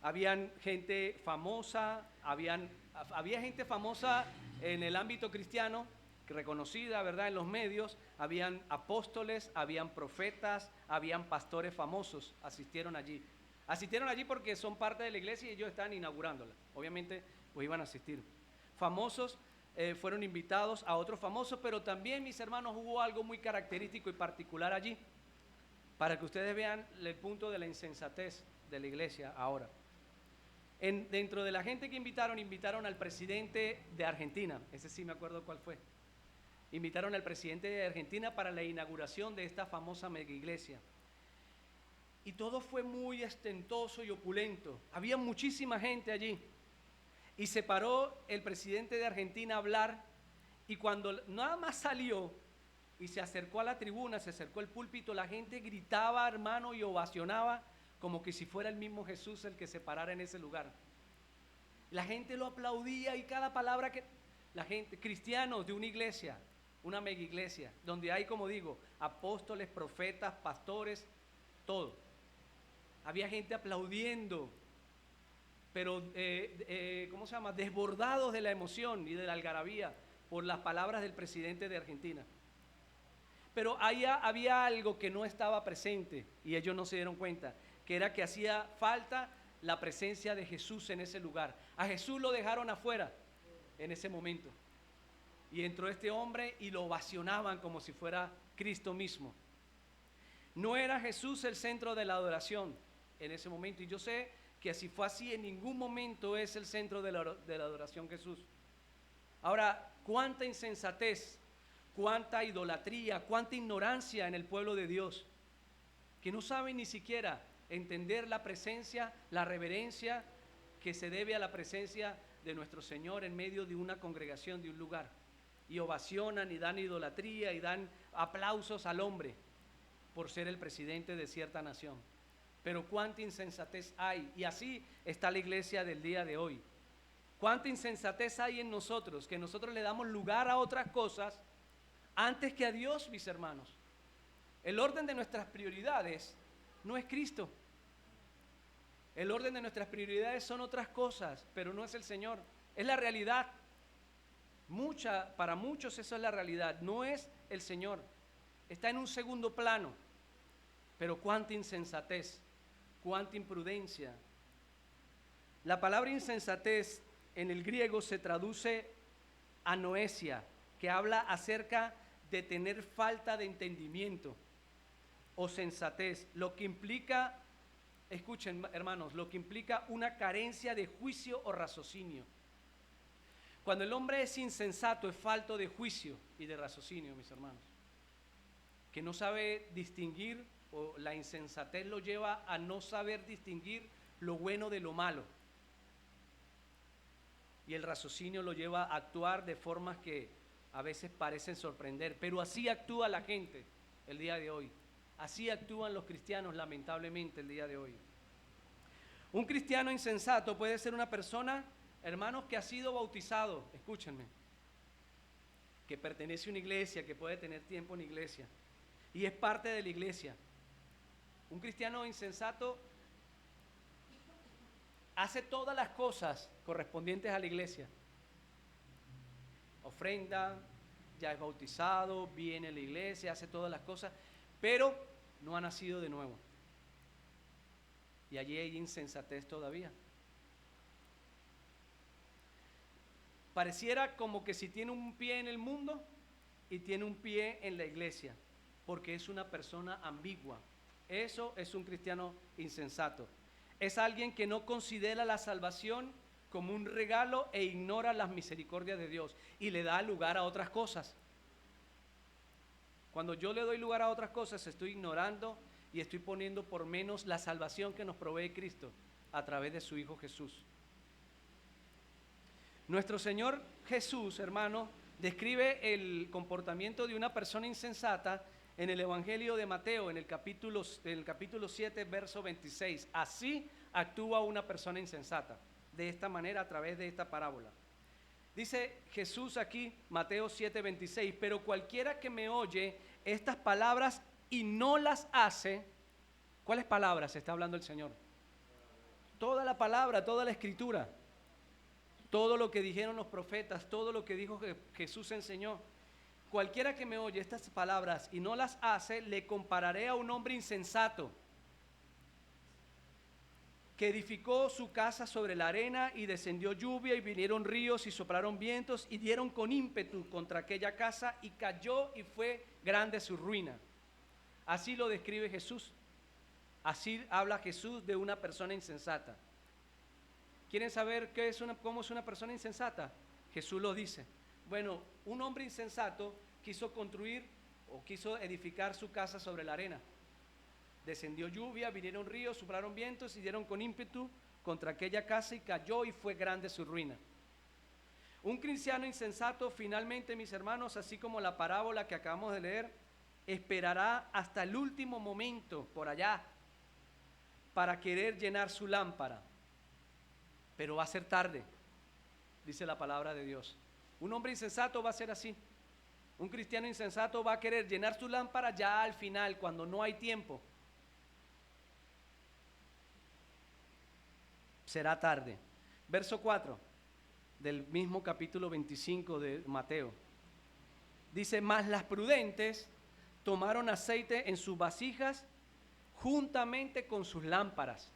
Habían gente famosa, había gente famosa en el ámbito cristiano, reconocida, ¿verdad?, en los medios. Habían apóstoles, habían profetas, habían pastores famosos, asistieron allí. Asistieron allí porque son parte de la iglesia y ellos están inaugurándola. Obviamente, pues iban a asistir. Famosos fueron invitados a otros famosos, pero también, mis hermanos, hubo algo muy característico y particular allí, para que ustedes vean el punto de la insensatez de la iglesia ahora. Dentro de la gente que invitaron al presidente de Argentina, ese sí me acuerdo cuál fue. Invitaron al presidente de Argentina para la inauguración de esta famosa mega iglesia. Y todo fue muy ostentoso y opulento. Había muchísima gente allí. Y se paró el presidente de Argentina a hablar, y cuando nada más salió y se acercó a la tribuna, se acercó al púlpito, la gente gritaba, hermano, y ovacionaba como que si fuera el mismo Jesús el que se parara en ese lugar. La gente lo aplaudía y cada palabra que... La gente, cristianos de una iglesia, una mega iglesia, donde hay, como digo, apóstoles, profetas, pastores, todo. Había gente aplaudiendo, pero, ¿cómo se llama? Desbordados de la emoción y de la algarabía por las palabras del presidente de Argentina. Pero había algo que no estaba presente y ellos no se dieron cuenta, que era que hacía falta la presencia de Jesús en ese lugar. A Jesús lo dejaron afuera en ese momento. Y entró este hombre y lo ovacionaban como si fuera Cristo mismo. No era Jesús el centro de la adoración en ese momento. Y yo sé que si fue así, en ningún momento es el centro de la adoración Jesús. Ahora, cuánta insensatez, cuánta idolatría, cuánta ignorancia en el pueblo de Dios, que no saben ni siquiera entender la presencia, la reverencia que se debe a la presencia de nuestro Señor en medio de una congregación, de un lugar. Y ovacionan y dan idolatría y dan aplausos al hombre por ser el presidente de cierta nación. Pero cuánta insensatez hay, y así está la iglesia del día de hoy. Cuánta insensatez hay en nosotros, que nosotros le damos lugar a otras cosas antes que a Dios, mis hermanos. El orden de nuestras prioridades no es Cristo. El orden de nuestras prioridades son otras cosas, pero no es el Señor. Es la realidad. Para muchos eso es la realidad, no es el Señor. Está en un segundo plano. Pero cuánta insensatez, cuánta imprudencia. La palabra insensatez en el griego se traduce anoesia, que habla acerca de tener falta de entendimiento o sensatez, lo que implica, escuchen hermanos, lo que implica una carencia de juicio o raciocinio. Cuando el hombre es insensato, es falto de juicio y de raciocinio, mis hermanos, que no sabe distinguir, o la insensatez lo lleva a no saber distinguir lo bueno de lo malo, y el raciocinio lo lleva a actuar de formas que a veces parecen sorprender, pero así actúa la gente el día de hoy, así actúan los cristianos lamentablemente el día de hoy. Un cristiano insensato puede ser una persona, hermanos, que ha sido bautizado, escúchenme, que pertenece a una iglesia, que puede tener tiempo en iglesia y es parte de la iglesia. Un cristiano insensato hace todas las cosas correspondientes a la iglesia. Ofrenda, ya es bautizado, viene a la iglesia, hace todas las cosas, pero no ha nacido de nuevo. Y allí hay insensatez todavía. Pareciera como que si tiene un pie en el mundo y tiene un pie en la iglesia, porque es una persona ambigua. Eso es un cristiano insensato. Es alguien que no considera la salvación como un regalo e ignora las misericordias de Dios y le da lugar a otras cosas. Cuando yo le doy lugar a otras cosas, estoy ignorando y estoy poniendo por menos la salvación que nos provee Cristo a través de su Hijo Jesús. Nuestro Señor Jesús, hermano, describe el comportamiento de una persona insensata en el Evangelio de Mateo, en el capítulo 7, verso 26. Así actúa una persona insensata, de esta manera, a través de esta parábola. Dice Jesús aquí, Mateo 7, 26, pero cualquiera que me oye estas palabras y no las hace. ¿Cuáles palabras está hablando el Señor? Toda la palabra, toda la escritura, todo lo que dijeron los profetas, todo lo que dijo Jesús enseñó. Cualquiera que me oye estas palabras y no las hace, le compararé a un hombre insensato que edificó su casa sobre la arena, y descendió lluvia y vinieron ríos y soplaron vientos y dieron con ímpetu contra aquella casa, y cayó y fue grande su ruina. Así lo describe Jesús. Así habla Jesús de una persona insensata. ¿Quieren saber cómo es una persona insensata? Jesús lo dice. Bueno, un hombre insensato quiso construir o quiso edificar su casa sobre la arena. Descendió lluvia, vinieron ríos, soplaron vientos y dieron con ímpetu contra aquella casa, y cayó y fue grande su ruina. Un cristiano insensato, finalmente, mis hermanos, así como la parábola que acabamos de leer, esperará hasta el último momento por allá, para querer llenar su lámpara, pero va a ser tarde, dice la palabra de Dios. Un hombre insensato va a ser así. Un cristiano insensato va a querer llenar su lámpara ya al final, cuando no hay tiempo. Será tarde. Verso 4 del mismo capítulo 25 de Mateo. Dice, mas las prudentes tomaron aceite en sus vasijas juntamente con sus lámparas.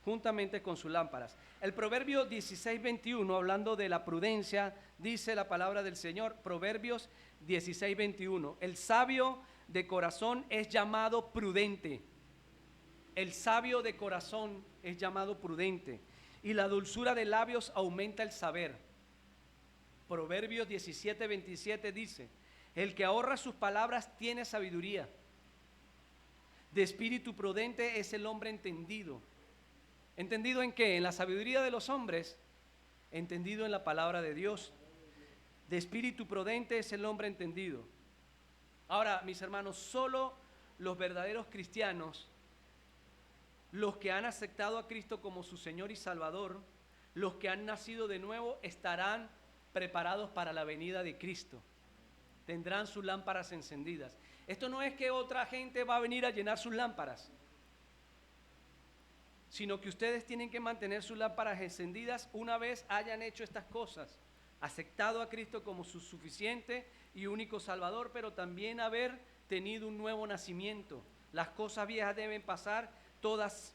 Juntamente con sus lámparas. El Proverbio 16:21, hablando de la prudencia, dice la palabra del Señor, Proverbios 16:21, el sabio de corazón es llamado prudente. El sabio de corazón es llamado prudente, y la dulzura de labios aumenta el saber. Proverbios 17:27 dice, el que ahorra sus palabras tiene sabiduría. De espíritu prudente es el hombre entendido. ¿Entendido en qué? En la sabiduría de los hombres, entendido en la palabra de Dios. De espíritu prudente es el hombre entendido. Ahora, mis hermanos, solo los verdaderos cristianos, los que han aceptado a Cristo como su Señor y Salvador, los que han nacido de nuevo, estarán preparados para la venida de Cristo. Tendrán sus lámparas encendidas. Esto no es que otra gente va a venir a llenar sus lámparas, sino que ustedes tienen que mantener sus lámparas encendidas una vez hayan hecho estas cosas, aceptado a Cristo como su suficiente y único Salvador, pero también haber tenido un nuevo nacimiento. Las cosas viejas deben pasar, todas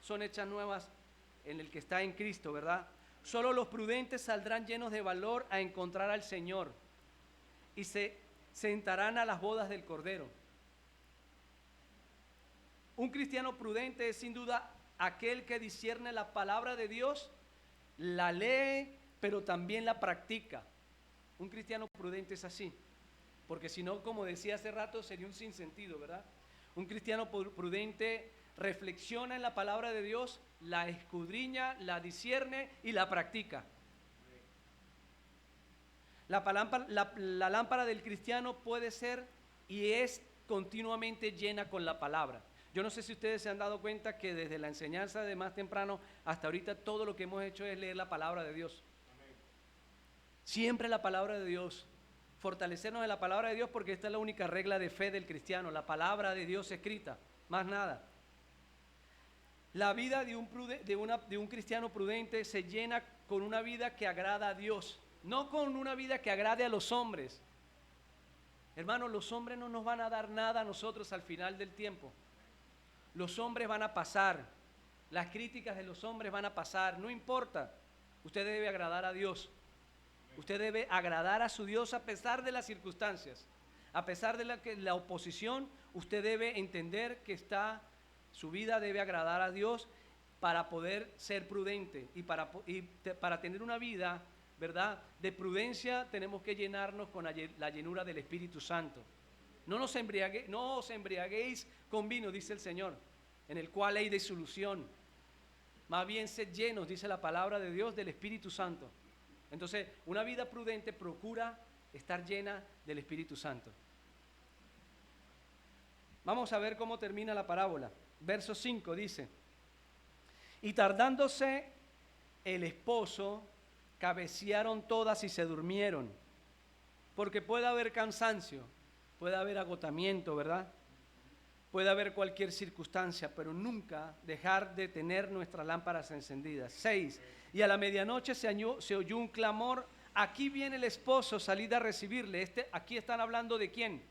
son hechas nuevas en el que está en Cristo, ¿verdad? Solo los prudentes saldrán llenos de valor a encontrar al Señor y se sentarán a las bodas del Cordero. Un cristiano prudente es sin duda aquel que discierne la palabra de Dios, la lee, pero también la practica. Un cristiano prudente es así, porque si no, como decía hace rato, sería un sinsentido, ¿verdad? Un cristiano prudente reflexiona en la palabra de Dios, la escudriña, la discierne y la practica. La lámpara del cristiano puede ser y es continuamente llena con la palabra. Yo no sé si ustedes se han dado cuenta que desde la enseñanza de más temprano hasta ahorita todo lo que hemos hecho es leer la palabra de Dios. Amén. Siempre la palabra de Dios. Fortalecernos en la palabra de Dios, porque esta es la única regla de fe del cristiano, la palabra de Dios escrita, más nada. La vida de un cristiano prudente se llena con una vida que agrada a Dios, no con una vida que agrade a los hombres. Hermanos, los hombres no nos van a dar nada a nosotros al final del tiempo. Los hombres van a pasar, las críticas de los hombres van a pasar, no importa. Usted debe agradar a Dios. Usted debe agradar a su Dios a pesar de las circunstancias. A pesar de la oposición, usted debe entender que su vida debe agradar a Dios para poder ser prudente y para tener una vida, ¿verdad?, de prudencia. Tenemos que llenarnos con la llenura del Espíritu Santo. No os embriaguéis con vino, dice el Señor, en el cual hay disolución. Más bien sed llenos, dice la palabra de Dios, del Espíritu Santo. Entonces, una vida prudente procura estar llena del Espíritu Santo. Vamos a ver cómo termina la parábola. Verso 5 dice, y tardándose el esposo, cabecearon todas y se durmieron, porque puede haber cansancio, puede haber agotamiento, ¿verdad? Puede haber cualquier circunstancia, pero nunca dejar de tener nuestras lámparas encendidas. 6. Y a la medianoche se oyó un clamor, aquí viene el esposo, salid a recibirle. Aquí están hablando ¿de quién?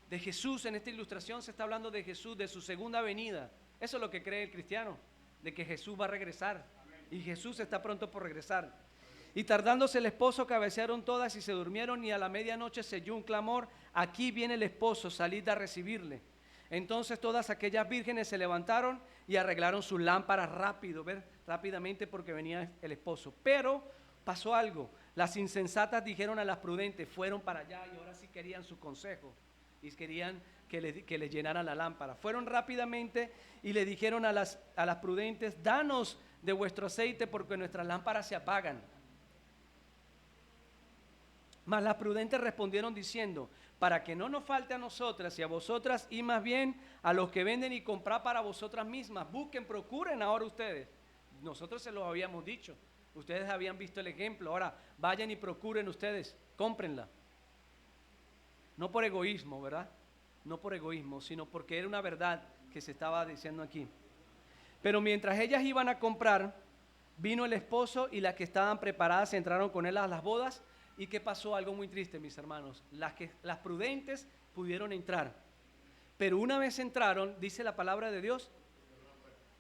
De Jesús. En esta ilustración se está hablando de Jesús, de su segunda venida. Eso es lo que cree el cristiano, de que Jesús va a regresar. Y Jesús está pronto por regresar. Y tardándose el esposo, cabecearon todas y se durmieron, y a la medianoche se oyó un clamor, aquí viene el esposo, salid a recibirle. Entonces todas aquellas vírgenes se levantaron y arreglaron sus lámparas rápidamente, porque venía el esposo. Pero pasó algo, las insensatas dijeron a las prudentes, fueron para allá y ahora sí querían su consejo y querían que les llenaran la lámpara. Fueron rápidamente y le dijeron a las prudentes, danos de vuestro aceite porque nuestras lámparas se apagan. Mas las prudentes respondieron diciendo, para que no nos falte a nosotras y a vosotras, y más bien a los que venden y comprar para vosotras mismas. Busquen, procuren ahora ustedes. Nosotros se los habíamos dicho. Ustedes habían visto el ejemplo. Ahora vayan y procuren ustedes, cómprenla. No por egoísmo, ¿verdad? No por egoísmo, sino porque era una verdad que se estaba diciendo aquí. Pero mientras ellas iban a comprar, vino el esposo y las que estaban preparadas entraron con él a las bodas. ¿Y qué pasó? Algo muy triste, mis hermanos. Las prudentes pudieron entrar, pero una vez entraron, dice la palabra de Dios,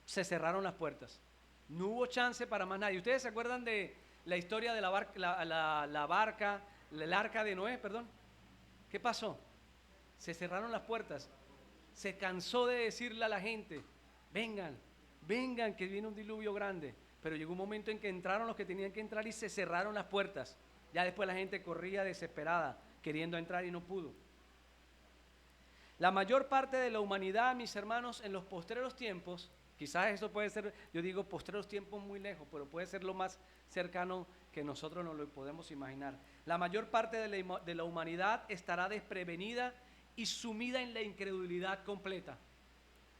se cerraron las puertas. No hubo chance para más nadie. ¿Ustedes se acuerdan de la historia de el arca de Noé, perdón? ¿Qué pasó? Se cerraron las puertas. Se cansó de decirle a la gente, vengan, vengan, que viene un diluvio grande. Pero llegó un momento en que entraron los que tenían que entrar y se cerraron las puertas. Ya después la gente corría desesperada, queriendo entrar y no pudo. La mayor parte de la humanidad, mis hermanos, en los postreros tiempos, quizás eso puede ser, yo digo postreros tiempos muy lejos, pero puede ser lo más cercano que nosotros nos lo podemos imaginar. La mayor parte de la humanidad estará desprevenida y sumida en la incredulidad completa.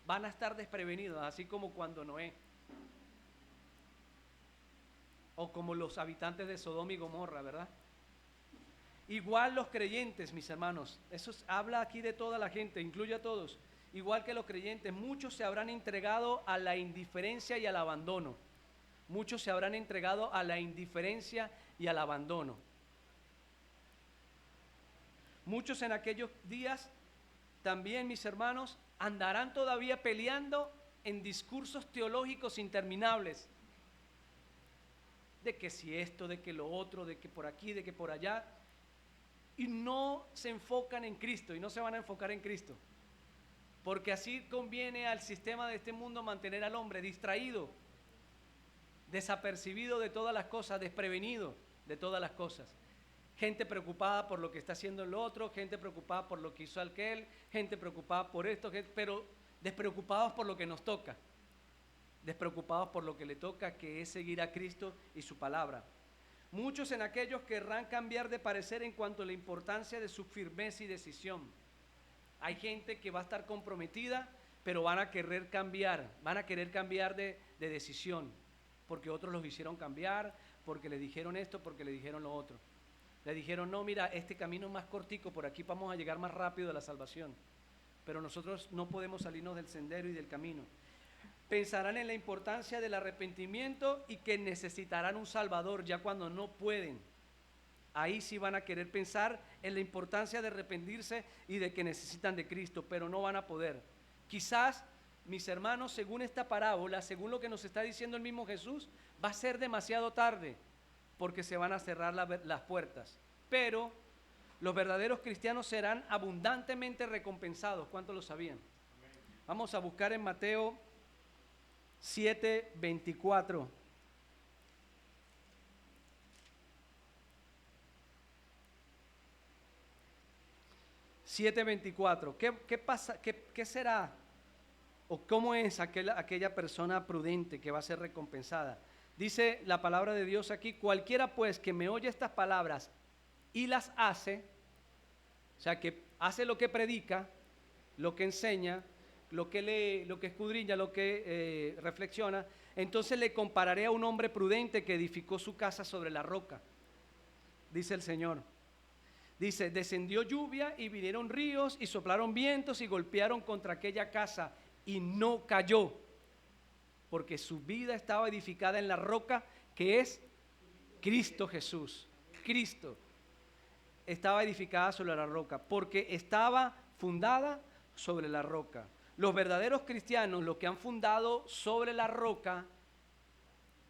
Van a estar desprevenidos, así como cuando Noé, o como los habitantes de Sodoma y Gomorra, ¿verdad? Igual los creyentes, mis hermanos, habla aquí de toda la gente, incluye a todos. Igual que los creyentes, muchos se habrán entregado a la indiferencia y al abandono. Muchos se habrán entregado a la indiferencia y al abandono. Muchos en aquellos días también, mis hermanos, andarán todavía peleando en discursos teológicos interminables. De que si esto, de que lo otro, de que por aquí, de que por allá. Y no se enfocan en Cristo y no se van a enfocar en Cristo. Porque así conviene al sistema de este mundo mantener al hombre distraído, desapercibido de todas las cosas, desprevenido de todas las cosas. Gente preocupada por lo que está haciendo el otro, gente preocupada por lo que hizo aquel, gente preocupada por esto, pero despreocupados por lo que nos toca. Despreocupados por lo que le toca, que es seguir a Cristo y su palabra. Muchos en aquellos querrán cambiar de parecer en cuanto a la importancia de su firmeza y decisión. Hay gente que va a estar comprometida, pero van a querer cambiar de decisión, porque otros los hicieron cambiar, porque le dijeron esto, porque le dijeron lo otro. Le dijeron, no, mira, este camino es más cortico, por aquí vamos a llegar más rápido a la salvación. Pero nosotros no podemos salirnos del sendero y del camino. Pensarán en la importancia del arrepentimiento y que necesitarán un Salvador ya cuando no pueden. Ahí sí van a querer pensar en la importancia de arrepentirse y de que necesitan de Cristo, pero no van a poder. Quizás, mis hermanos, según esta parábola, según lo que nos está diciendo el mismo Jesús, va a ser demasiado tarde porque se van a cerrar las puertas. Pero los verdaderos cristianos serán abundantemente recompensados. ¿Cuántos lo sabían? Vamos a buscar en Mateo 7:24. ¿Qué pasa? ¿Qué será? ¿O cómo es aquella persona prudente que va a ser recompensada? Dice la palabra de Dios aquí, cualquiera pues que me oye estas palabras y las hace, o sea que hace lo que predica, lo que enseña, lo que lee, lo que escudriña, lo que reflexiona, entonces le compararé a un hombre prudente que edificó su casa sobre la roca, dice el Señor. Dice, descendió lluvia y vinieron ríos y soplaron vientos y golpearon contra aquella casa y no cayó, porque su vida estaba edificada en la roca que es Cristo Jesús. Cristo estaba edificada sobre la roca, porque estaba fundada sobre la roca. Los verdaderos cristianos, los que han fundado sobre la roca,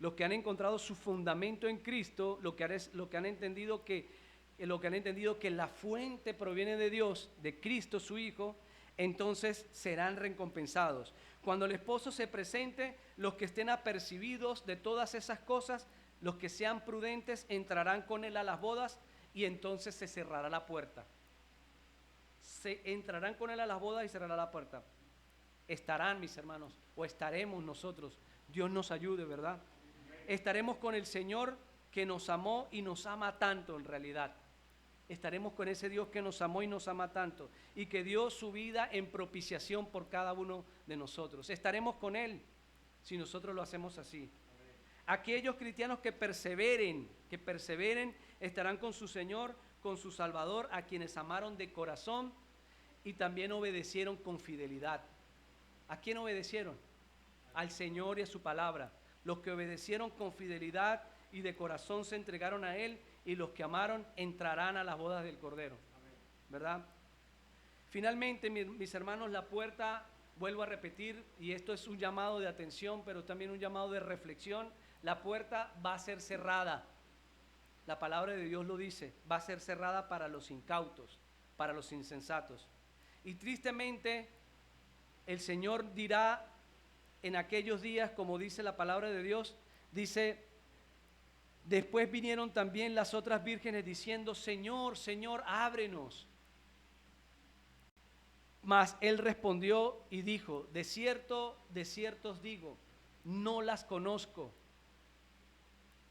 los que han encontrado su fundamento en Cristo, lo que han entendido que la fuente proviene de Dios, de Cristo su Hijo, entonces serán recompensados. Cuando el esposo se presente, los que estén apercibidos de todas esas cosas, los que sean prudentes, entrarán con él a las bodas y entonces se cerrará la puerta. Se entrarán con él a las bodas y cerrará la puerta. Estarán, mis hermanos, o estaremos nosotros. Dios nos ayude, ¿verdad? Estaremos con el Señor que nos amó y nos ama tanto en realidad. estaremos con ese Dios que nos amó y nos ama tanto y que dio su vida en propiciación por cada uno de nosotros. Estaremos con Él si nosotros lo hacemos así. Aquellos cristianos que perseveren, estarán con su Señor, con su Salvador, a quienes amaron de corazón y también obedecieron con fidelidad. ¿A quién obedecieron? Al Señor y a su palabra. Los que obedecieron con fidelidad y de corazón se entregaron a Él, y los que amaron entrarán a las bodas del Cordero. ¿Verdad? Finalmente, mis hermanos, la puerta, vuelvo a repetir, y esto es un llamado de atención, pero también un llamado de reflexión, la puerta va a ser cerrada. La palabra de Dios lo dice, va a ser cerrada para los incautos, para los insensatos. Y tristemente, el Señor dirá en aquellos días, como dice la palabra de Dios, dice: después vinieron también las otras vírgenes diciendo: Señor, Señor, ábrenos. Mas Él respondió y dijo: de cierto os digo, no las conozco.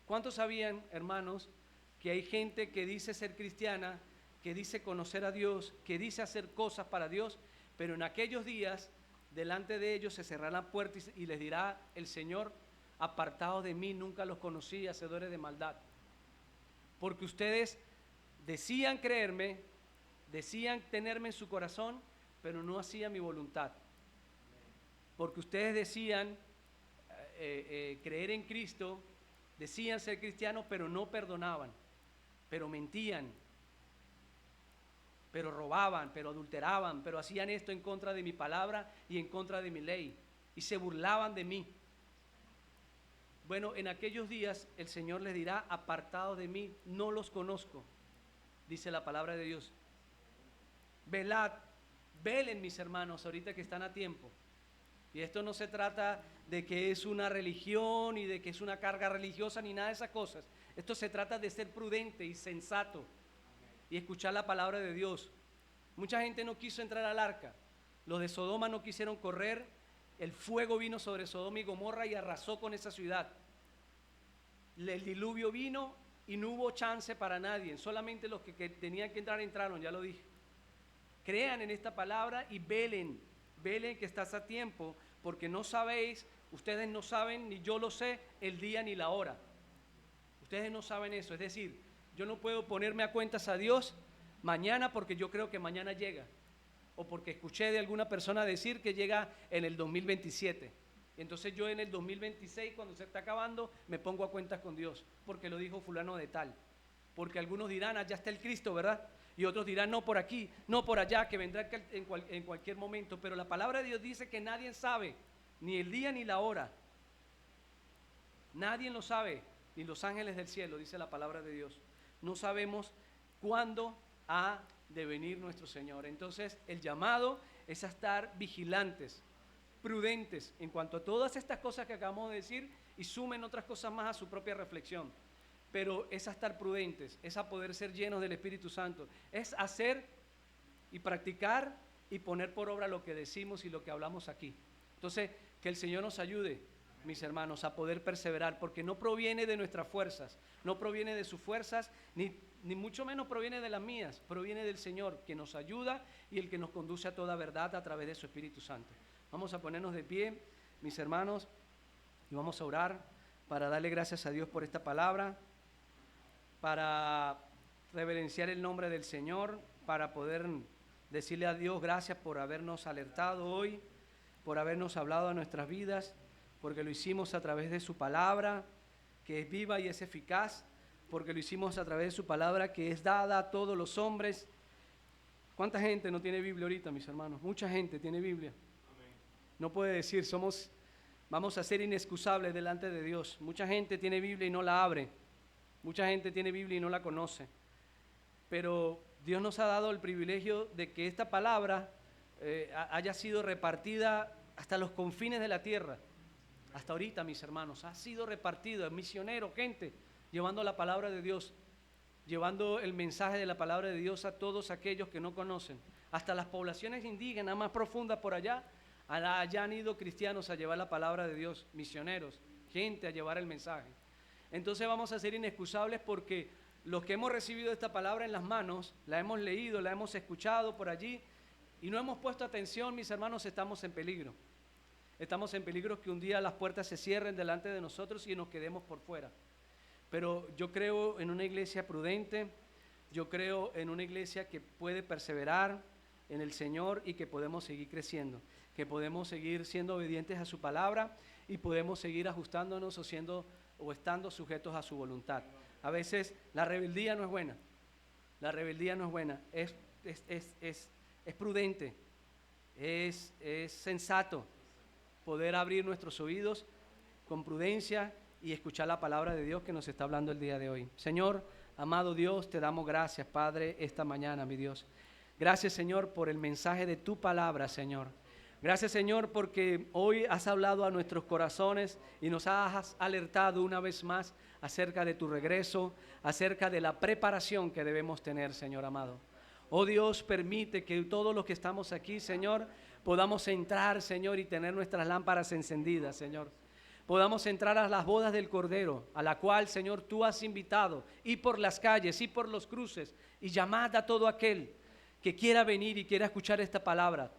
¿Cuántos sabían, hermanos, que hay gente que dice ser cristiana, que dice conocer a Dios, que dice hacer cosas para Dios, pero en aquellos días delante de ellos se cerrará la puerta y les dirá el Señor: apartados de mí, nunca los conocí, hacedores de maldad? Porque ustedes decían creerme, decían tenerme en su corazón, pero no hacían mi voluntad. Porque ustedes decían creer en Cristo, decían ser cristianos, pero no perdonaban, pero mentían, pero robaban, pero adulteraban, pero hacían esto en contra de mi palabra y en contra de mi ley, y se burlaban de mí. Bueno, en aquellos días el Señor les dirá: apartados de mí, no los conozco, dice la palabra de Dios. Velad, velen, mis hermanos, ahorita que están a tiempo. Y esto no se trata de que es una religión y de que es una carga religiosa ni nada de esas cosas. Esto se trata de ser prudente y sensato y escuchar la palabra de Dios. Mucha gente no quiso entrar al arca. Los de Sodoma no quisieron correr. El fuego vino sobre Sodoma y Gomorra y arrasó con esa ciudad. El diluvio vino y no hubo chance para nadie. Solamente los que tenían que entrar entraron, ya lo dije. Crean en esta palabra y velen que estás a tiempo, porque no sabéis, ustedes no saben, ni yo lo sé, el día ni la hora. Ustedes no saben eso. Es decir, yo no puedo ponerme a cuentas a Dios mañana porque yo creo que mañana llega, o porque escuché de alguna persona decir que llega en el 2027. Entonces yo en el 2026, cuando se está acabando, me pongo a cuentas con Dios, porque lo dijo fulano de tal. Porque algunos dirán: allá está el Cristo, ¿verdad? Y otros dirán: no por aquí, no por allá, que vendrá en cualquier momento. Pero la palabra de Dios dice que nadie sabe ni el día ni la hora. Nadie lo sabe, ni los ángeles del cielo, dice la palabra de Dios. No sabemos cuándo ha de venir nuestro Señor. Entonces el llamado es a estar vigilantes, prudentes en cuanto a todas estas cosas que acabamos de decir, y sumen otras cosas más a su propia reflexión. Pero es a estar prudentes, es a poder ser llenos del Espíritu Santo, es hacer y practicar y poner por obra lo que decimos y lo que hablamos aquí. Entonces, que el Señor nos ayude, mis hermanos, a poder perseverar, porque no proviene de nuestras fuerzas, no proviene de sus fuerzas, ni mucho menos proviene de las mías, proviene del Señor, que nos ayuda y el que nos conduce a toda verdad a través de su Espíritu Santo. Vamos a ponernos de pie, mis hermanos, y vamos a orar para darle gracias a Dios por esta palabra, para reverenciar el nombre del Señor, para poder decirle a Dios gracias por habernos alertado hoy, por habernos hablado a nuestras vidas, porque lo hicimos a través de su palabra, que es viva y es eficaz, porque lo hicimos a través de su palabra, que es dada a todos los hombres. ¿Cuánta gente no tiene Biblia ahorita, mis hermanos? Mucha gente tiene Biblia. No puede decir, vamos a ser inexcusables delante de Dios. Mucha gente tiene Biblia y no la abre. Mucha gente tiene Biblia y no la conoce. Pero Dios nos ha dado el privilegio de que esta palabra haya sido repartida hasta los confines de la tierra. Hasta ahorita, mis hermanos, ha sido repartido, misioneros, gente, llevando la palabra de Dios, llevando el mensaje de la palabra de Dios a todos aquellos que no conocen. Hasta las poblaciones indígenas más profundas por allá han ido cristianos a llevar la palabra de Dios, misioneros, gente a llevar el mensaje. Entonces vamos a ser inexcusables porque los que hemos recibido esta palabra en las manos, la hemos leído, la hemos escuchado por allí y no hemos puesto atención, mis hermanos, estamos en peligro. Estamos en peligro que un día las puertas se cierren delante de nosotros y nos quedemos por fuera. Pero yo creo en una iglesia prudente, yo creo en una iglesia que puede perseverar en el Señor y que podemos seguir creciendo, que podemos seguir siendo obedientes a su palabra y podemos seguir ajustándonos o estando sujetos a su voluntad. A veces la rebeldía no es buena, la rebeldía no es buena, es prudente, es sensato poder abrir nuestros oídos con prudencia y escuchar la palabra de Dios que nos está hablando el día de hoy. Señor, amado Dios, te damos gracias, Padre, esta mañana, mi Dios. Gracias, Señor, por el mensaje de tu palabra, Señor. Gracias, Señor, porque hoy has hablado a nuestros corazones y nos has alertado una vez más acerca de tu regreso, acerca de la preparación que debemos tener, Señor amado. Oh Dios, permite que todos los que estamos aquí, Señor, podamos entrar, Señor, y tener nuestras lámparas encendidas, Señor. Podamos entrar a las bodas del Cordero, a la cual, Señor, tú has invitado, y por las calles, y por los cruces, y llamad a todo aquel que quiera venir y quiera escuchar esta palabra.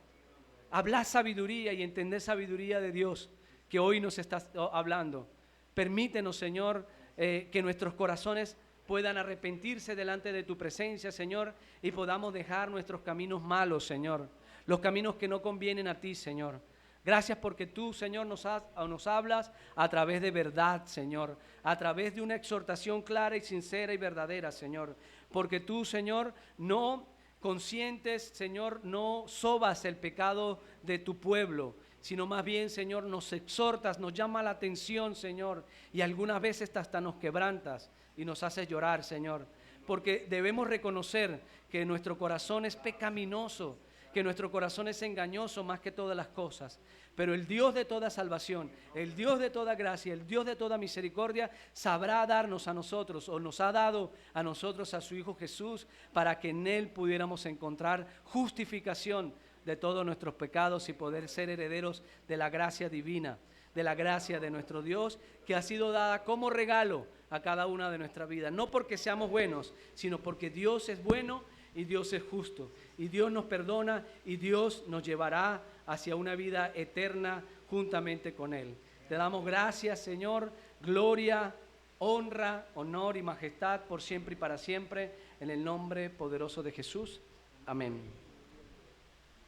Habla sabiduría y entender sabiduría de Dios que hoy nos estás hablando. Permítenos, Señor, que nuestros corazones puedan arrepentirse delante de tu presencia, Señor, y podamos dejar nuestros caminos malos, Señor, los caminos que no convienen a ti, Señor. Gracias porque tú, Señor, nos hablas a través de verdad, Señor, a través de una exhortación clara y sincera y verdadera, Señor, porque tú, Señor, no consientes, Señor, no sobas el pecado de tu pueblo, sino más bien, Señor, nos exhortas, nos llama la atención, Señor, y algunas veces hasta nos quebrantas y nos haces llorar, Señor, porque debemos reconocer que nuestro corazón es pecaminoso, que nuestro corazón es engañoso más que todas las cosas, pero el Dios de toda salvación, el Dios de toda gracia, el Dios de toda misericordia sabrá darnos a nosotros, o nos ha dado a nosotros a su Hijo Jesús, para que en Él pudiéramos encontrar justificación de todos nuestros pecados y poder ser herederos de la gracia divina, de la gracia de nuestro Dios, que ha sido dada como regalo a cada una de nuestras vidas, no porque seamos buenos, sino porque Dios es bueno y Dios es justo, y Dios nos perdona y Dios nos llevará hacia una vida eterna juntamente con Él. Te damos gracias, Señor, gloria, honra, honor y majestad por siempre y para siempre, en el nombre poderoso de Jesús. Amén.